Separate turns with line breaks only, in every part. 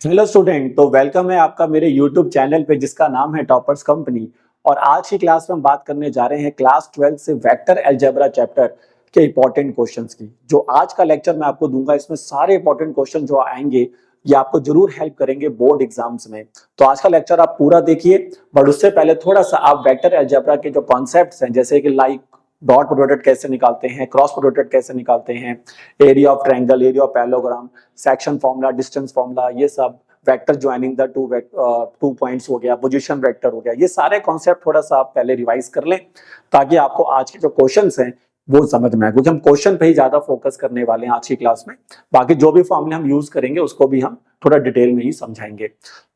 Hello student, तो welcome है आपका मेरे यूट्यूब चैनल पे जिसका नाम है टॉपर्स कंपनी। और आज की क्लास में हम बात करने जा रहे हैं क्लास 12 से वेक्टर अलजेब्रा चैप्टर के इंपॉर्टेंट क्वेश्चंस की। जो आज का लेक्चर मैं आपको दूंगा इसमें सारे इंपॉर्टेंट क्वेश्चन जो आएंगे ये आपको जरूर हेल्प करेंगे बोर्ड एग्जाम्स में। तो आज का लेक्चर आप पूरा देखिए, बट उससे पहले थोड़ा सा आप वेक्टर अलजेब्रा के जो कॉन्सेप्ट्स हैं जैसे कि लाइक डॉट प्रोडक्ट कैसे निकालते हैं, क्रॉस प्रोडक्ट कैसे निकालते हैं, area of triangle, area of parallelogram, section formula, distance formula, ये सब vector joining the two points हो गया, पोजीशन वेक्टर हो गया, ये सारे कॉन्सेप्ट थोड़ा सा आप पहले रिवाइज कर लें ताकि आपको आज के जो क्वेश्चंस हैं वो समझ में आए, क्योंकि हम क्वेश्चन पे ही ज्यादा फोकस करने वाले हैं आज की क्लास में। बाकी जो भी फॉर्मूले हम यूज करेंगे उसको भी हम थोड़ा डिटेल में ही समझाएंगे।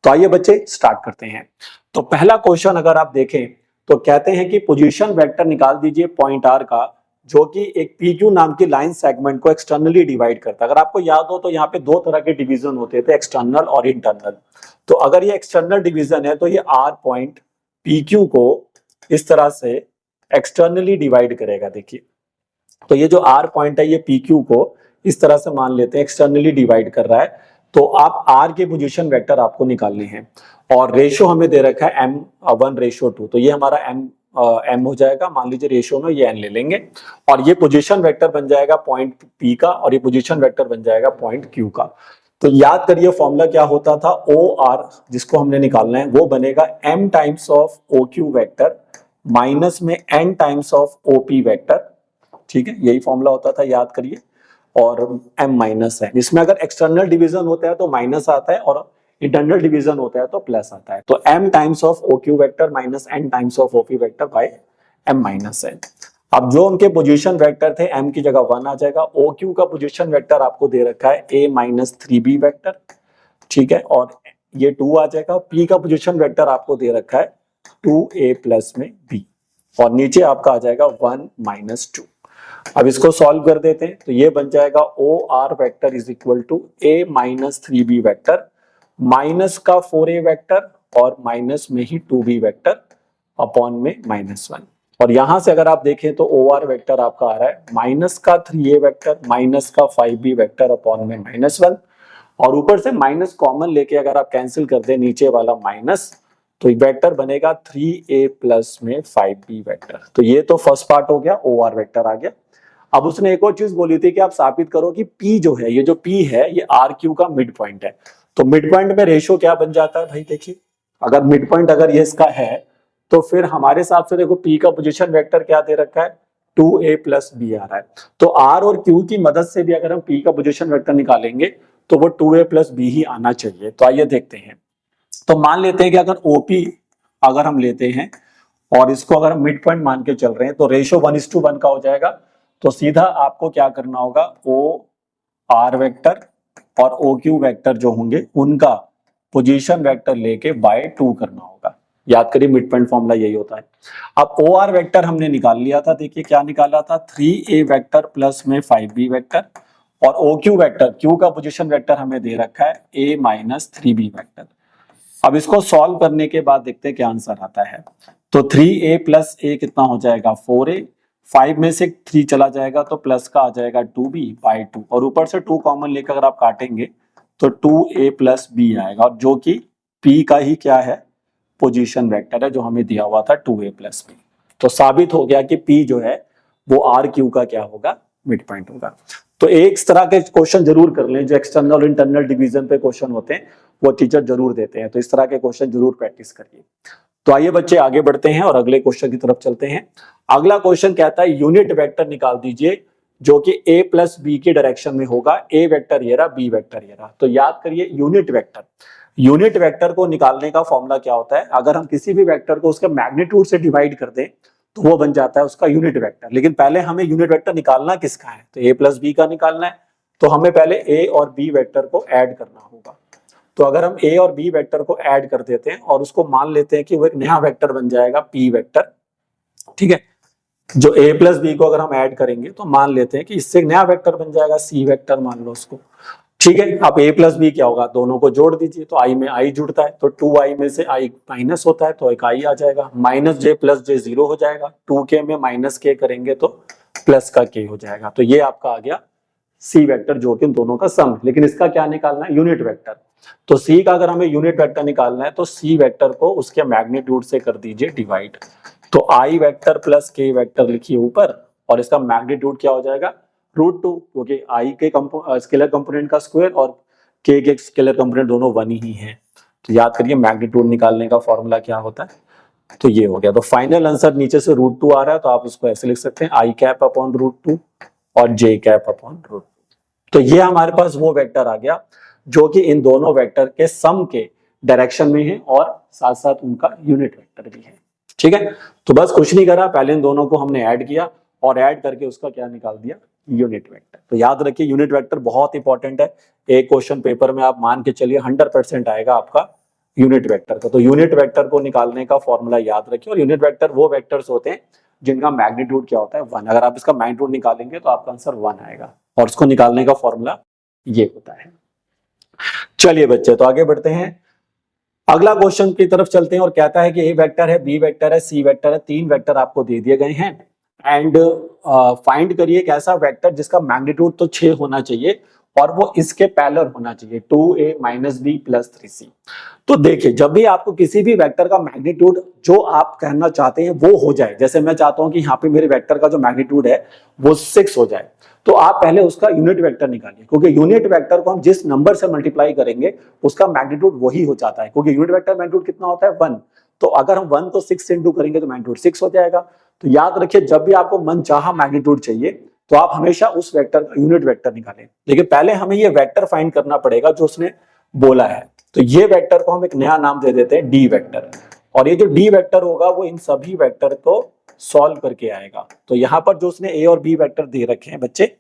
तो आइए बच्चे स्टार्ट करते हैं। तो पहला क्वेश्चन अगर आप देखें तो कहते हैं कि पोजीशन वेक्टर निकाल दीजिए पॉइंट आर का जो कि एक PQ नाम की लाइन सेगमेंट को एक्सटर्नली डिवाइड करता है। अगर आपको याद हो तो यहाँ पे दो तरह के डिवीजन होते थे, एक्सटर्नल और इंटरनल। तो अगर ये एक्सटर्नल डिवीजन है तो ये R पॉइंट PQ को इस तरह से एक्सटर्नली डिवाइड करेगा। देखिए, तो ये जो R पॉइंट है ये PQ को इस तरह से मान लेते हैं एक्सटर्नली डिवाइड कर रहा है। तो आप R के पोजीशन वेक्टर आपको निकालने हैं और रेशो हमें दे रखा है M1:2। तो ये हमारा M हो जाएगा, मान लीजिए रेशियो में ये N ले लेंगे और ये पोजीशन वेक्टर बन जाएगा पॉइंट P का और ये पोजीशन वेक्टर बन जाएगा पॉइंट Q का। तो याद करिए फॉर्मूला क्या होता था, OR जिसको हमने निकालना है वो बनेगा M times of OQ vector minus में N times of OP vector. ठीक है, यही फॉर्मूला होता था, याद करिए। और M माइनस है, इसमें अगर एक्सटर्नल डिवीजन होता है तो माइनस आता है और इंटरनल डिवीजन होता है तो प्लस आता है। तो M times of OQ vector minus N times of OP vector by M minus N। अब जो उनके पोजीशन वेक्टर थे M की जगह 1 आ जाएगा। OQ का पोजीशन वेक्टर आपको दे रखा है A-3B वेक्टर, ठीक है, और ये 2 आ जाएगा। P का पोजीशन वेक्टर आपको दे रखा है 2A प्लस में B और नीचे आपका आ जाएगा 1-2। अब इसको सॉल्व कर देते हैं तो ये बन जाएगा OR vector is equal to A-3B vector minus का 4A वेक्टर और माइनस में ही 2B वेक्टर अपॉन में -1। और यहां से अगर आप देखें तो OR वेक्टर आपका आ रहा है माइनस का 3A वेक्टर माइनस का 5B वेक्टर अपॉन में -1 और ऊपर से माइनस कॉमन लेके अगर आप कैंसिल कर दे नीचे वाला माइनस तो वेक्टर बनेगा 3A प्लस में 5B वेक्टर। तो ये तो फर्स्ट पार्ट हो गया, OR वेक्टर आ गया। अब उसने एक और चीज बोली थी कि आप साबित करो कि P जो है, ये जो P है ये RQ का मिड पॉइंट है। तो मिड पॉइंट में रेशियो क्या बन जाता है भाई, देखिए अगर मिड पॉइंट अगर ये इसका है तो फिर हमारे हिसाब से देखो P का पोजीशन वेक्टर क्या दे रखा है 2A प्लस B आ रहा है। तो R और Q की मदद से भी अगर हम P का पोजीशन वेक्टर निकालेंगे तो वो 2A प्लस B ही आना चाहिए। तो आइए देखते हैं। तो मान लेते हैं कि अगर OP अगर हम लेते हैं और इसको अगर हम मिड पॉइंट मान के चल रहे हैं तो रेशियो 1:1 का हो जाएगा। तो सीधा आपको क्या करना होगा, OR वेक्टर और OQ वेक्टर जो होंगे उनका पोजीशन वेक्टर लेके बाय 2 करना होगा। याद करिए मिड पॉइंट फॉर्मूला यही होता है। अब OR वेक्टर हमने निकाल लिया था, देखिए क्या निकाला था 3A वेक्टर प्लस में 5B वेक्टर और OQ वेक्टर Q का पोजीशन वेक्टर हमें दे रखा है A-3B वेक्टर। अब इसको सॉल्व करने के बाद देखते हैं क्या आंसर आता है। तो 3A प्लस A कितना हो जाएगा 4A, 5 में से 3 चला जाएगा तो प्लस का आ जाएगा 2B बाई 2 और ऊपर से 2 कॉमन लेकर अगर आप काटेंगे तो 2A प्लस B आएगा और जो कि P का ही क्या है पोजीशन वेक्टर है जो हमें दिया हुआ था 2A प्लस B। तो साबित हो गया कि P जो है वो RQ का क्या होगा, मिड पॉइंट होगा। तो एक तरह के क्वेश्चन जरूर कर लें जो एक्सटर्नल और इंटरनल डिवीजन पे क्वेश्चन होते हैं वो टीचर जरूर देते हैं, तो इस तरह के क्वेश्चन जरूर प्रैक्टिस करिए। तो आइए बच्चे आगे बढ़ते हैं और अगले क्वेश्चन की तरफ चलते हैं। अगला क्वेश्चन कहता है यूनिट वेक्टर निकाल दीजिए जो कि A प्लस B की डायरेक्शन में होगा। A वेक्टर ये रहा, B वेक्टर ये रहा। तो याद करिए यूनिट वेक्टर को निकालने का फॉर्मूला क्या होता है, अगर हम किसी भी वेक्टर को उसके मैग्नीट्यूड से डिवाइड कर दें तो वो बन जाता है उसका यूनिट वेक्टर। लेकिन पहले हमें यूनिट वेक्टर निकालना किसका है, तो A प्लस B का निकालना है। तो हमें पहले A और B वेक्टर को ऐड करना होगा। तो अगर हम A और B वेक्टर को ऐड कर देते हैं और उसको मान लेते हैं कि वो एक नया वेक्टर बन जाएगा P वेक्टर, ठीक है। जो A प्लस B को अगर हम ऐड करेंगे तो मान लेते हैं कि इससे एक नया वेक्टर बन जाएगा C वेक्टर, मान लो उसको, ठीक है। अब A प्लस B क्या होगा, दोनों को जोड़ दीजिए तो I में I जुड़ता है तो 2I में से I माइनस होता है तो एक I आ जाएगा, माइनस J प्लस J 0 हो जाएगा, 2K में माइनस K करेंगे तो प्लस का K हो जाएगा। तो ये आपका आ गया C वेक्टर जो कि दोनों का सम है। लेकिन इसका क्या निकालना है, यूनिट वेक्टर। तो सी का अगर हमें यूनिट वेक्टर निकालना है तो सी वेक्टर को उसके मैग्नीट्यूड से कर दीजिए डिवाइड। तो आई वेक्टर प्लस के वेक्टर लिखिए ऊपर, और इसका मैग्नीट्यूड क्या हो जाएगा, √2, क्योंकि आई के स्केलर कंपोनेंट का स्क्वायर और के स्केलर कंपोनेंट दोनों वन ही है। तो याद करिए मैग्नीट्यूड निकालने का फॉर्मूला क्या होता है, तो ये हो गया। तो फाइनल आंसर नीचे से √2 आ रहा है, तो आप उसको ऐसे लिख सकते हैं आई कैप अपॉन √2 और जे कैप अपॉन √2। तो ये हमारे पास वो वेक्टर आ गया जो कि इन दोनों वेक्टर के सम के डायरेक्शन में है और साथ साथ उनका यूनिट वेक्टर भी है। ठीक है, तो बस कुछ नहीं करा, पहले इन दोनों को हमने ऐड किया और ऐड करके उसका क्या निकाल दिया, यूनिट वेक्टर। तो याद रखिए यूनिट वेक्टर बहुत इंपॉर्टेंट है, एक क्वेश्चन पेपर में आप मान के चलिए 100% आएगा आपका यूनिट वेक्टर का। तो यूनिट वेक्टर को निकालने का फॉर्मूला याद रखिए, और यूनिट वेक्टर वो वेक्टर्स होते हैं जिनका मैग्नीट्यूड क्या होता है 1। अगर आप इसका मैग्नीट्यूड निकालेंगे तो आपका आंसर 1 आएगा, और उसको निकालने का फॉर्मूला ये होता है। चलिए बच्चे, तो आगे बढ़ते हैं, अगला क्वेश्चन की तरफ चलते हैं और कहता है कि ए वेक्टर है, बी वेक्टर है, सी वेक्टर है, 3 वेक्टर आपको दे दिए गए हैं एंड फाइंड करिए एक ऐसा वेक्टर जिसका मैग्नीट्यूड तो 6 होना चाहिए और वो इसके पैरेलल होना चाहिए 2a - b + 3c। तो देखिए जब भी आपको किसी भी वेक्टर का मैग्नीट्यूड जो आप कहना चाहते हैं वो हो जाए, जैसे मैं चाहता हूं कि यहाँ पे मेरे वेक्टर का जो मैग्नीट्यूड है वो 6 हो जाए, तो आप पहले उसका यूनिट वेक्टर निकालिए, क्योंकि यूनिट वेक्टर को हम जिस नंबर से मल्टीप्लाई करेंगे उसका मैग्नीट्यूड वही हो जाता है, क्योंकि यूनिट वेक्टर मैग्नीट्यूड कितना होता है 1। तो अगर हम 1 को 6 से इंटू करेंगे तो मैग्नीट्यूड 6 हो जाएगा। तो याद रखिए जब भी आपको मनचाहा मैग्नीट्यूड चाहिए तो आप हमेशा उस वेक्टर का यूनिट वेक्टर निकालें, लेकिन पहले हमें ये वेक्टर फाइंड करना पड़ेगा जो उसने बोला है। तो ये वेक्टर को हम एक नया नाम दे देते हैं डी वेक्टर, और ये जो डी वेक्टर होगा वो इन सभी वेक्टर को सॉल्व करके आएगा। तो यहाँ पर जो उसने ए और बी वेक्टर दे रखे हैं बच्चे,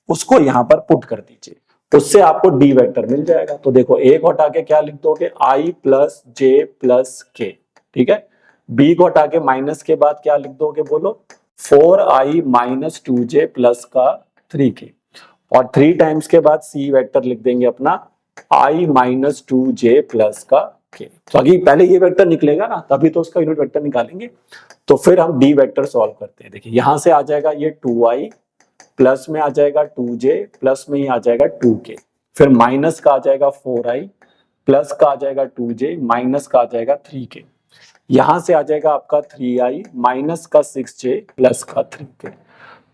उसको यहाँ पर पुट कर दीजिए, उससे आपको डी वेक्टर मिल जाएगा। तो देखो ए को हटा के क्या लिख दोगे, आई प्लस जे प्लस के, ठीक है। बी को हटा के माइनस के बाद क्या लिख दोगे, बोलो 4i - 2j प्लस का 3k, और 3 टाइम्स के बाद सी वेक्टर लिख देंगे अपना i - 2j प्लस का k। तो अभी पहले ये वेक्टर निकलेगा ना, तभी तो उसका यूनिट वेक्टर निकालेंगे। तो फिर हम डी वेक्टर सॉल्व करते हैं। देखिए यहां से आ जाएगा ये 2i, प्लस में आ जाएगा 2j, प्लस में ही आ जाएगा 2k, फिर माइनस का आ जाएगा 4i, प्लस का आ जाएगा 2j, माइनस का आ जाएगा 3k, यहां से आ जाएगा आपका 3i, माइनस का 6j, प्लस का 3k।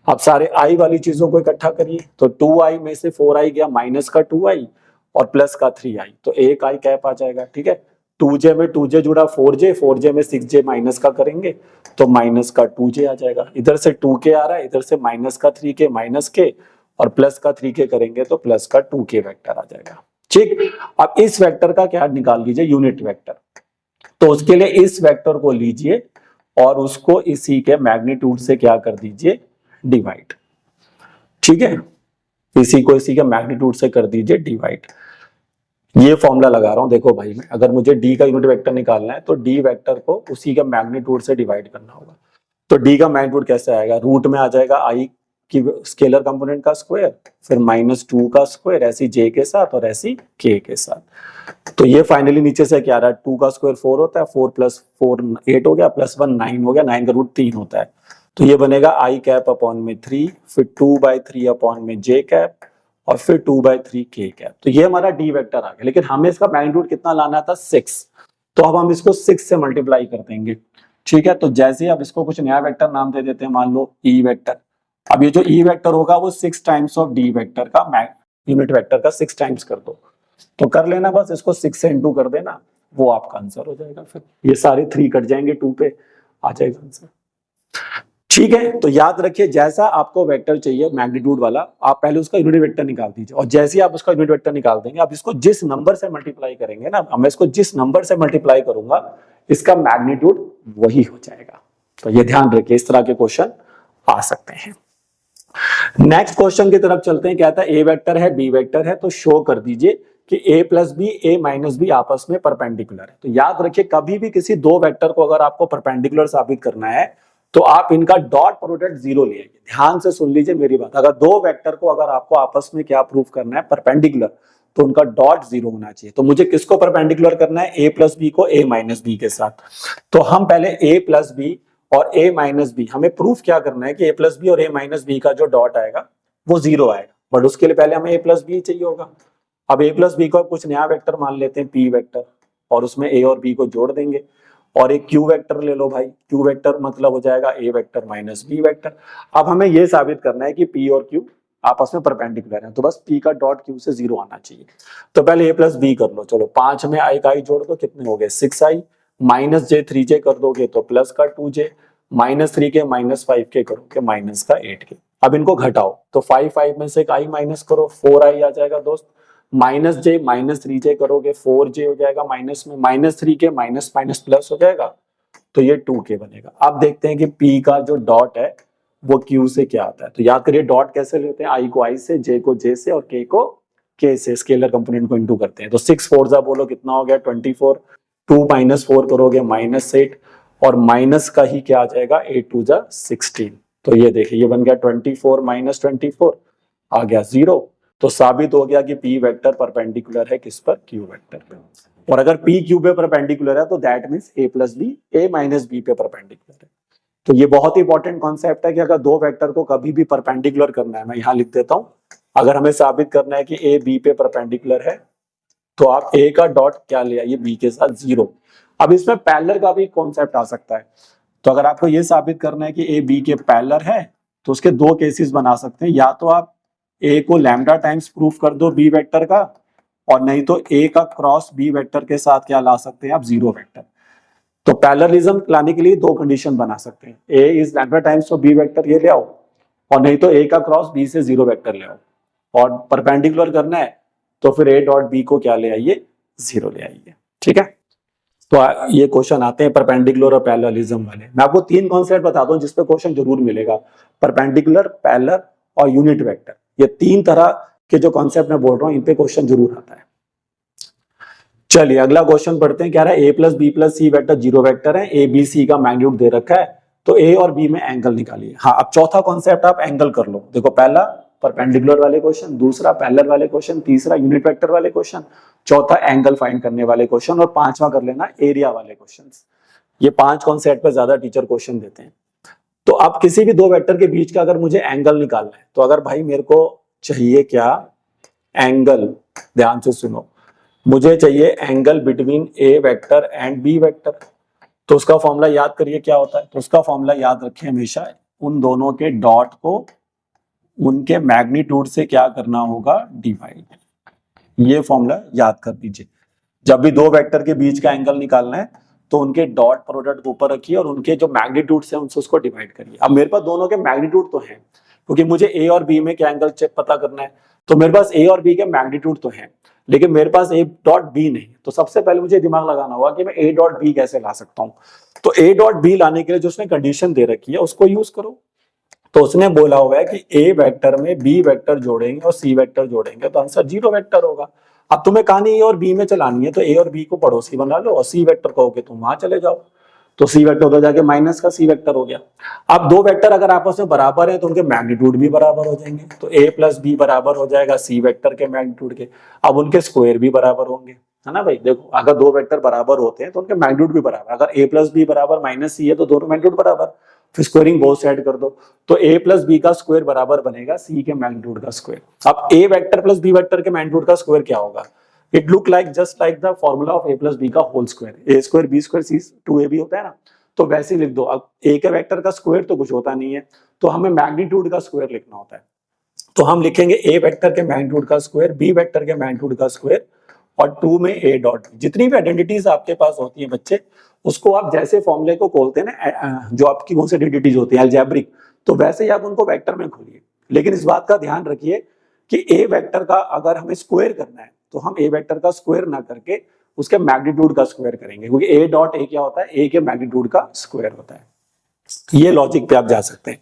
अब सारे i वाली चीजों को इकट्ठा करिए, तो 2i में से 4i गया, माइनस का 2i और प्लस का 3i, तो एक i कैप आ जाएगा, ठीक है। 2j में 2j जुड़ा 4j में 6j माइनस का करेंगे तो माइनस का 2j आ जाएगा, इधर से 2k आ रहा है, इधर से माइनस का 3k माइनस k और प्लस का 3k करेंगे तो प्लस का 2k वेक्टर आ जाएगा, ठीक। अब इस वेक्टर का क्या निकाल लीजिए, यूनिट वेक्टर। तो उसके लिए इस वेक्टर को लीजिए और उसको इसी के मैग्नीट्यूड से क्या कर दीजिए, डिवाइड, ठीक है। इसी को इसी के मैग्नीट्यूड से कर दीजिए डिवाइड। ये फॉर्मूला लगा रहा हूं, देखो भाई मैं, अगर मुझे डी का यूनिट वेक्टर निकालना है तो डी वेक्टर को उसी के मैग्नीट्यूड से डिवाइड करना होगा। तो डी का मैग्नीट्यूड कैसे आएगा, रूट में आ जाएगा आई की स्केलर कंपोनेंट का स्क्वायर, फिर -2 का स्क्वायर, ऐसी जे के साथ और ऐसी के के साथ। तो ये फाइनली नीचे से क्या आ रहा है, 2 का स्क्वायर 4 होता है, 4 + 4 8 हो गया, +1 9 हो गया, 9 का रूट 3 होता है। तो ये बनेगा आई कैप अपॉन में 3, फिर 2/3 अपॉन में जे कैप और फिर 2/3 के कैप। तो ये हमारा डी वेक्टर आ गया, लेकिन हमें इसका मैग्नीट्यूड कितना लाना था, 6। तो अब हम इसको 6 से मल्टीप्लाई कर देंगे, ठीक है। तो जैसे अब इसको कुछ नया वेक्टर नाम दे देते हैं, मान लो ई वेक्टर। अब ये जो ई वेक्टर होगा वो 6 टाइम्स ऑफ डी वेक्टर का यूनिट वेक्टर का 6 टाइम्स कर दो, तो कर लेना बस, इसको 6 से इंटू कर देना, वो आपका आंसर हो जाएगा। फिर ये सारे 3 कट जाएंगे, 2 पे आ जाएगा आंसर, ठीक है। तो याद रखिए जैसा आपको वेक्टर चाहिए मैग्नीट्यूड वाला, आप पहले उसका यूनिट वेक्टर निकाल दीजिए, और जैसे ही आप उसका यूनिट वेक्टर निकाल देंगे, आप इसको जिस नंबर से मल्टीप्लाई करेंगे ना, मैं इसको जिस नंबर से मल्टीप्लाई करूंगा इसका मैग्नीट्यूड वही हो जाएगा। तो ये ध्यान रखिए, इस तरह के क्वेश्चन आ सकते हैं। नेक्स्ट क्वेश्चन की तरफ चलते हैं, कहता है ए वेक्टर है, बी वेक्टर है, तो शो कर दीजिए कि a + b, a - b आपस में परपेंडिकुलर है। तो याद रखिए कभी भी किसी दो वेक्टर को अगर आपको परपेंडिकुलर साबित करना है तो आप इनका डॉट प्रोडक्ट 0 लेंगे। ध्यान से सुन लीजिए मेरी बात, अगर दो वेक्टर को अगर आपको आपस में क्या प्रूफ करना है, परपेंडिकुलर, तो उनका डॉट 0 होना चाहिए। तो मुझे किसको परपेंडिकुलर करना है, a + b को a - b के साथ। तो हम पहले a + b और a - b, हमें प्रूफ क्या करना है कि a + b और a - b का जो डॉट आएगा वो 0 आएगा, बट उसके लिए पहले हमें a + b चाहिए होगा। अब a प्लस बी को कुछ नया वेक्टर मान लेते हैं p वेक्टर, और उसमें a और b को जोड़ देंगे, और एक q वेक्टर ले लो भाई, q वेक्टर मतलब हो जाएगा a vector minus b vector. अब हमें ये साबित करना है कि p और q आपस में परपेंडिकुलर है, तो बस p का डॉट q से 0 आना चाहिए। तो पहले a प्लस बी कर लो, चलो 5 में एक आई जोड़ दो, कितने हो गए 6i, माइनस j 3j कर दोगे तो प्लस का 2j, माइनस 3 के माइनस 5 के करोगे माइनस का 8 के। अब इनको घटाओ तो 5 में से एक आई माइनस करो, 4i आ जाएगा दोस्त, माइनस j माइनस 3j करोगे 4j हो जाएगा माइनस में, माइनस 3 के माइनस माइनस प्लस हो जाएगा, तो ये 2k बनेगा। अब देखते हैं कि p का जो डॉट है वो q से क्या आता है। तो याद करिए डॉट कैसे लेते हैं, i को i से, j को j से और k को k से, स्केलर कंपोनेंट को इनटू करते हैं। तो 6 4 जा बोलो कितना हो गया 24, 2 माइनस 4 करोगे माइनस 8, और माइनस का ही क्या आ जाएगा 8 2 जा 16। तो ये देखिए ये बन गया 24 माइनस 24 आ गया 0। तो साबित हो गया कि p वेक्टर परपेंडिकुलर है किस पर, q वेक्टर पे। और अगर p q पे परपेंडिकुलर है तो that means a plus B a minus b पे परपेंडिकुलर है। तो ये बहुत ही इंपॉर्टेंट कॉन्सेप्ट है कि अगर दो वेक्टर को कभी भी परपेंडिकुलर करना है, मैं यहां लिख देता हूं, अगर हमें साबित करना है कि a b पे परपेंडिकुलर है तो आप a का डॉट क्या ले आइए b के साथ 0। अब इसमें पैरेलल का भी कॉन्सेप्ट आ सकता है। तो अगर आपको ये साबित करना है कि a b के पैरेलल है तो उसके दो केसेस बना सकते हैं, या तो आप a को लैम्डा टाइम्स प्रूफ कर दो b वेक्टर का, और नहीं तो a का क्रॉस b वेक्टर के साथ क्या ला सकते हैं आप 0 वेक्टर। तो पैरेललिज्म लाने के लिए दो कंडीशन बना सकते हैं, a is lambda times of b vector ये ले आओ, और नहीं तो a का क्रॉस b से 0 वेक्टर ले आओ। और परपेंडिकुलर करना है तो फिर a डॉट b को क्या ले आइए 0 ले आइए। ठीक है, तो ये क्वेश्चन आते हैं परपेंडिकुलर और पैरेललिज्म वाले। मैं आपको तीन कॉन्सेप्ट बता दूं जिसपे क्वेश्चन जरूर मिलेगा, परपेंडिकुलर, पैरेलल और यूनिट वेक्टर। ये तीन तरह के जो कॉन्सेप्ट मैं बोल रहा हूं इन पे क्वेश्चन जरूर आता है। चलिए अगला क्वेश्चन पढ़ते हैं, क्या रहा है, a plus B plus C vector 0 vector है, a b c का मैग्नीट्यूड दे रखा है, तो a और b में एंगल निकालिए। हाँ, अब चौथा कॉन्सेप्ट आप एंगल कर लो। देखो पहला परपेंडिकुलर वाले क्वेश्चन, दूसरा पैरेलल वाले क्वेश्चन, तीसरा यूनिट वेक्टर वाले क्वेश्चन, चौथा एंगल फाइंड करने वाले क्वेश्चन, और पांचवा कर लेना एरिया वाले क्वेश्चन। ये पांच कॉन्सेप्ट पे ज्यादा टीचर क्वेश्चन देते हैं। तो अब किसी भी दो वेक्टर के बीच का अगर मुझे एंगल निकालना है, तो अगर भाई मेरे को चाहिए क्या एंगल, ध्यान से सुनो, मुझे चाहिए angle between A vector and B vector. तो उसका फॉर्मूला याद करिए क्या होता है। तो उसका फॉर्मूला याद रखें हमेशा, उन दोनों के डॉट को उनके मैग्नीट्यूड से क्या करना होगा डिवाइड। ये फॉर्मूला याद कर दीजिए। जब भी दो वेक्टर के बीच का एंगल निकालना है तो उनके डॉट प्रोडक्ट ऊपर रखिए और उनके जो मैग्नीट्यूड है उनसे उसको डिवाइड करिए। अब मेरे पास दोनों के मैग्नीट्यूड तो हैं, क्योंकि मुझे ए और बी में क्या एंगल चेक पता करना है, तो मेरे पास ए और बी के मैग्नीट्यूड तो हैं, लेकिन मेरे पास ए डॉट बी नहीं। तो सबसे पहले मुझे दिमाग लगाना होगा कि मैं ए डॉट बी कैसे ला सकता हूं। तो ए डॉट बी लाने के लिए जो उसने कंडीशन दे रखी है उसको यूज करो। तो उसने बोला हुआ है कि ए वेक्टर में बी वेक्टर जोड़ेंगे और सी वेक्टर जोड़ेंगे तो आंसर 0 वेक्टर होगा। अब तुम्हें कहानी ए और बी में चलानी है, तो ए और बी को पड़ोसी बना लो और सी वेक्टर कहोगे तुम वहां चले जाओ, तो सी वेक्टर उधर जाके माइनस का सी वेक्टर हो गया। अब दो वेक्टर अगर आपस में बराबर है तो उनके मैग्नीट्यूड भी बराबर हो जाएंगे, तो ए प्लस बी बराबर हो जाएगा सी वेक्टर के मैग्नीट्यूड के। अब उनके स्क्वायर भी बराबर होंगे, है ना भाई। देखो अगर दो वेक्टर बराबर होते हैं तो उनके मैग्नीट्यूड भी बराबर, अगर ए प्लस बी बराबर माइनस सी है तो दोनों मैग्नीट्यूड बराबर, फिर स्क्वायरिंग बोथ साइड कर दो, तो a प्लस बी का स्क्वायर बराबर बनेगा c के मैग्नीट्यूड का स्क्वायर। अब a vector plus b vector के मैग्नीट्यूड का स्क्वायर क्या होगा, it look like just like the formula of a plus B का whole square, a square b square c 2ab होता है ना, तो वैसे ही लिख दो। अब a के वेक्टर का स्क्वायर तो कुछ होता नहीं है, तो हमें मैग्नीट्यूड का स्क्वायर लिखना होता है। तो हम लिखेंगे a वेक्टर के मैग्नीट्यूड का स्क्वायर, b वेक्टर के मैग्नीट्यूड का स्क्वायर, और 2 में a डॉट। जितनी भी आइडेंटिटीज आपके पास होती है बच्चे, उसको आप जैसे फॉर्मूले को खोलते हैं ना, जो आपकी कौन सी आइडेंटिटीज होती है अलजेब्रिक, तो वैसे ही आप उनको वेक्टर में खोलिए। लेकिन इस बात का ध्यान रखिए कि a वेक्टर का अगर हमें स्क्वायर करना है तो हम a वेक्टर का स्क्वायर ना करके उसके मैग्नीट्यूड का स्क्वायर करेंगे, क्योंकि a डॉट a क्या होता है, a के मैग्नीट्यूड का स्क्वायर होता है। ये लॉजिक पे आप जा सकते हैं।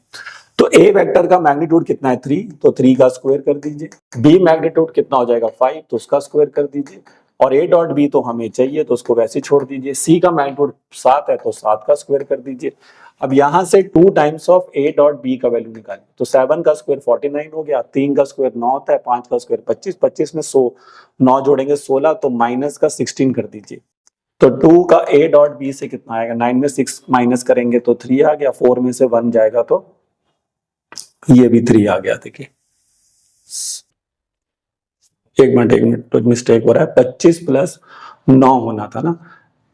तो a वेक्टर का मैग्नीट्यूड कितना है 3, तो 3 का स्क्वायर कर दीजिए। b मैग्नीट्यूड कितना हो जाएगा 5, तो उसका स्क्वायर कर दीजिए। और a डॉट b तो हमें चाहिए तो उसको वैसे छोड़ दीजिए। c का मैग्नीट्यूड 7 है तो 7 का स्क्वायर कर दीजिए। अब यहां से 2 times of a dot b का वैल्यू निकालिए, तो 7 का स्क्वायर 49 हो गया, 3 का स्क्वायर 9 होता है, 5 का स्क्वायर 25, 25 में 100, 9 जोड़ेंगे 16, तो माइनस का 16 कर दीजिए। तो 2 का a डॉट b से कितना आएगा, 9 में 6 माइनस करेंगे तो 3 आ गया, 4 में से 1 जाएगा तो ये भी 3 आ गया। देखिए एक मिनट तो मिस्टेक हो रहा है, 25 प्लस 9 होना था ना,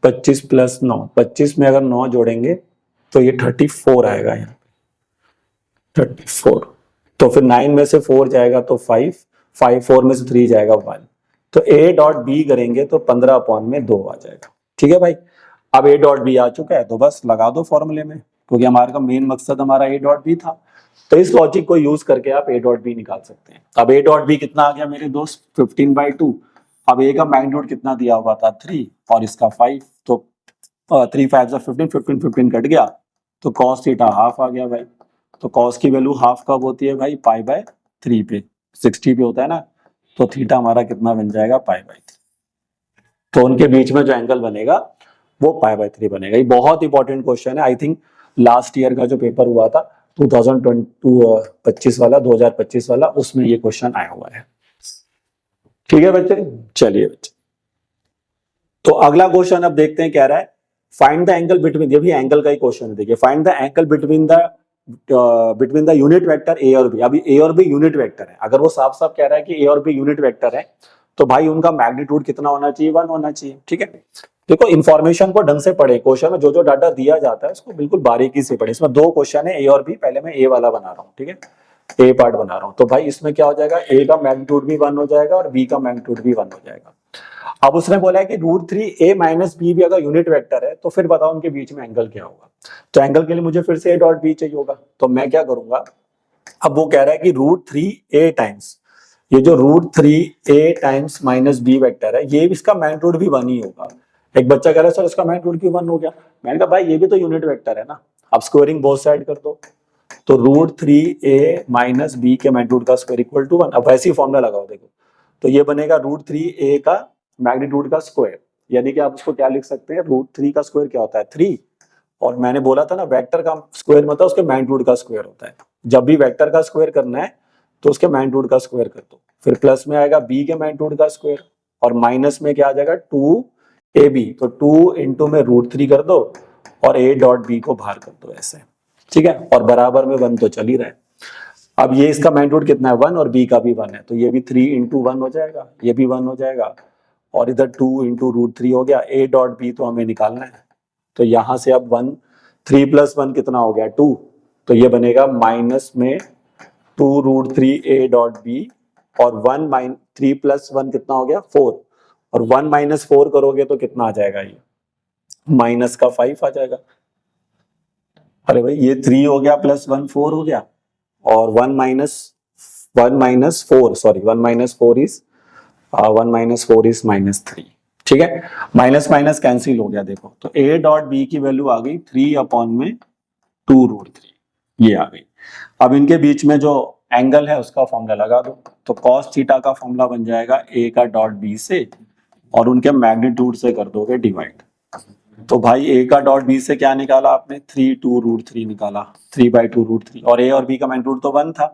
25 प्लस 9, 25 में अगर 9 जोड़ेंगे तो ये 34 आएगा यहाँ, 34। तो फिर 9 में से 4 जाएगा तो 5, 4 में से 3 जाएगा 1, तो a डॉट बी करेंगे तो 15/2 आ जाएगा। ठीक है भाई, अब a डॉट बी आ चुका है तो बस लगा दो फॉर्मूले में, क्योंकि हमारा का मेन मकसद हमारा a डॉट बी था। तो इस लॉजिक को यूज करके आप a डॉट बी निकाल सकते हैं। अब a डॉट बी कितना आ गया मेरे दोस्त, 15/2। अब a का मैग्नीट्यूड कितना दिया हुआ था 3 और इसका 5, तो 3 5 15, 15 15 कट गया तो cos थीटा हाफ आ गया भाई। तो cos की वैल्यू हाफ कब होती है भाई, π/3 पे, 60 पे होता है ना, तो थीटा हमारा कितना बन जाएगा, π/3। तो उनके बीच में जो एंगल बनेगा वो π/3 बनेगा। ये बहुत इंपॉर्टेंट क्वेश्चन है, आई थिंक लास्ट ईयर का जो पेपर हुआ था 2025 वाला, 2025 वाला, उसमें ये क्वेश्चन आया हुआ है। ठीक है बच्चे, चलिए बच्चे, तो अगला क्वेश्चन अब देखते हैं, कह रहा है फाइंड द एंगल बिटवीन, ये भी एंगल का ही क्वेश्चन है, देखिए, find the angle between the unit vector A और बी। अभी ए और बी यूनिट वेक्टर है, अगर वो साफ साफ कह रहा है कि ए और बी यूनिट वेक्टर है तो भाई उनका मैग्नीट्यूड कितना होना चाहिए, 1 होना चाहिए। ठीक है, देखो इन्फॉर्मेशन को ढंग से पढ़े, क्वेश्चन में जो जो डाटा दिया जाता है उसको बिल्कुल बारीकी से पढ़े। इसमें 2 क्वेश्चन है ए और बी, पहले मैं ए वाला बना रहा हूँ, ठीक है, ए पार्ट बना रहा हूँ। तो भाई इसमें क्या हो जाएगा, ए का मैग्नीट्यूड भी 1 हो जाएगा और बी का मैग्नीट्यूड भी 1 हो जाएगा। अब उसने बोला है कि √3 a माइनस बी भी अगर यूनिट वेक्टर है तो फिर बताओ उनके बीच में एंगल क्या होगा। तो एंगल के लिए मुझे फिर से a डॉट बी चाहिए होगा, तो मैं क्या करूंगा, अब वो कह रहा है कि √3a टाइम्स, ये जो √3a times minus B vector है, ये इसका मैग्नीट्यूड भी 1 ही होगा। एक बच्चा कह रहा है सर इसका मैग्नीट्यूड क्यों 1 हो गया, मैंने कहा भाई ये भी तो यूनिट वेक्टर है ना, अब स्क्वायरिंग बोथ साइड कर दो, तो √3a माइनस बी के मैग्नीट्यूड का स्क्वायर इक्वल टू 1। अब वैसी फॉर्मूला लगाओ, देखो तो ये बनेगा √3a का मैग्नीट्यूड का स्क्वायर, यानी कि आप उसको क्या लिख सकते हैं, √3 का स्क्वायर क्या होता है 3, और मैंने बोला था ना वेक्टर का स्क्वायर मतलब उसके मैग्नीट्यूड का स्क्वायर होता है। जब भी वेक्टर का स्क्वायर करना है तो उसके मैग्नीट्यूड का स्क्वायर कर दो, फिर प्लस में आएगा बी के मैग्नीट्यूड का स्क्वायर और माइनस में क्या आ जाएगा 2ab, तो 2 इंटू में √3 कर दो और a डॉट बी को बाहर कर दो ऐसे। ठीक है, और बराबर में 1 तो चल ही रहा है। अब ये इसका मैग्नीट्यूड कितना है 1 और बी का भी 1 है, तो ये भी 3 इंटू 1 हो जाएगा, ये भी 1 हो जाएगा, और इधर 2 इंटू √3 हो गया। a डॉट बी तो हमें निकालना है, तो यहां से अब 1, 3 प्लस 1 कितना हो गया 2, तो ये बनेगा माइनस में 2√3a डॉट बी और 3 प्लस 1 कितना हो गया 4, और 1 माइनस 4 करोगे तो कितना आ जाएगा, ये माइनस का 5 आ जाएगा। अरे भाई ये 3 हो गया प्लस 1 4 हो गया, और 1 माइनस 4 सॉरी 1 माइनस 4 इज -3। ठीक है, माइनस माइनस कैंसिल हो गया, देखो तो a डॉट बी की वैल्यू आ गई 3/2√3, ये आ गई। अब इनके बीच में जो एंगल है उसका फॉर्मूला लगा दो, तो cos थीटा का फॉर्मूला बन जाएगा a का डॉट b से और उनके मैग्नीट्यूड से कर दोगे डिवाइड। तो भाई a का डॉट b से क्या निकाला आपने, 3/2√3 निकाला, 3/2√3, और a और b का मैग्नीट्यूड तो 1 था,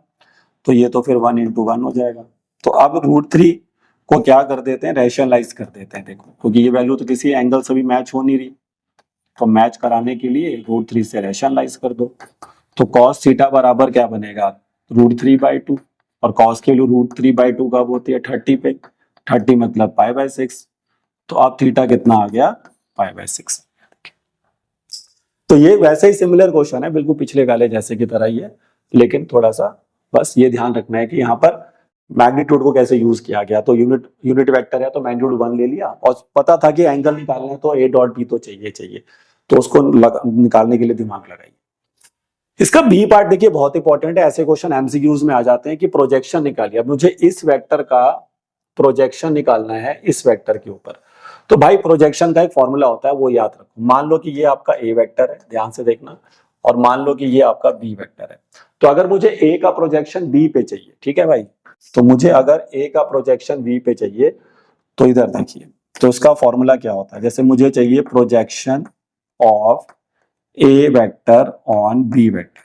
तो ये तो फिर 1 इंटू 1 हो जाएगा। तो अब √3 को क्या कर देते हैं, रैशनलाइज कर देते हैं, देखो क्योंकि ये वैल्यू तो किसी एंगल से भी मैच हो नहीं रही, तो मैच कराने के लिए √3 से रैशनलाइज कर दो। तो cos थीटा बराबर क्या बनेगा, √3/2, और cos की वैल्यू √3/2 कब होती है 30 पे, 30 मतलब π/6, तो अब थीटा कितना आ गया, π/6। तो ये वैसे ही सिमिलर क्वेश्चन है, बिल्कुल पिछले वाले जैसे की तरह ही है, लेकिन थोड़ा सा बस ये ध्यान रखना है कि यहाँ पर मैग्नीट्यूड को कैसे यूज किया गया। तो यूनिट वेक्टर है तो मैग्नीट्यूड 1 ले लिया, और पता था कि एंगल निकालना है तो a डॉट बी तो चाहिए, तो उसको निकालने के लिए दिमाग लगाइए। इसका बी पार्ट देखिए बहुत इंपॉर्टेंट है, ऐसे क्वेश्चन एमसीक्यूज में आ जाते हैं कि प्रोजेक्शन निकालिए। अब मुझे इस वेक्टर का प्रोजेक्शन निकालना है इस वेक्टर के ऊपर, तो भाई प्रोजेक्शन का एक फॉर्मूला होता है, वो याद रखो। मान लो कि ये आपका ए वेक्टर है, ध्यान से देखना, और मान लो कि ये आपका बी वेक्टर है। तो अगर मुझे ए का प्रोजेक्शन बी पे चाहिए, ठीक है भाई, तो मुझे अगर ए का प्रोजेक्शन बी पे चाहिए तो इधर देखिए, तो इसका फॉर्मूला क्या होता है, जैसे मुझे चाहिए projection of A vector on B vector,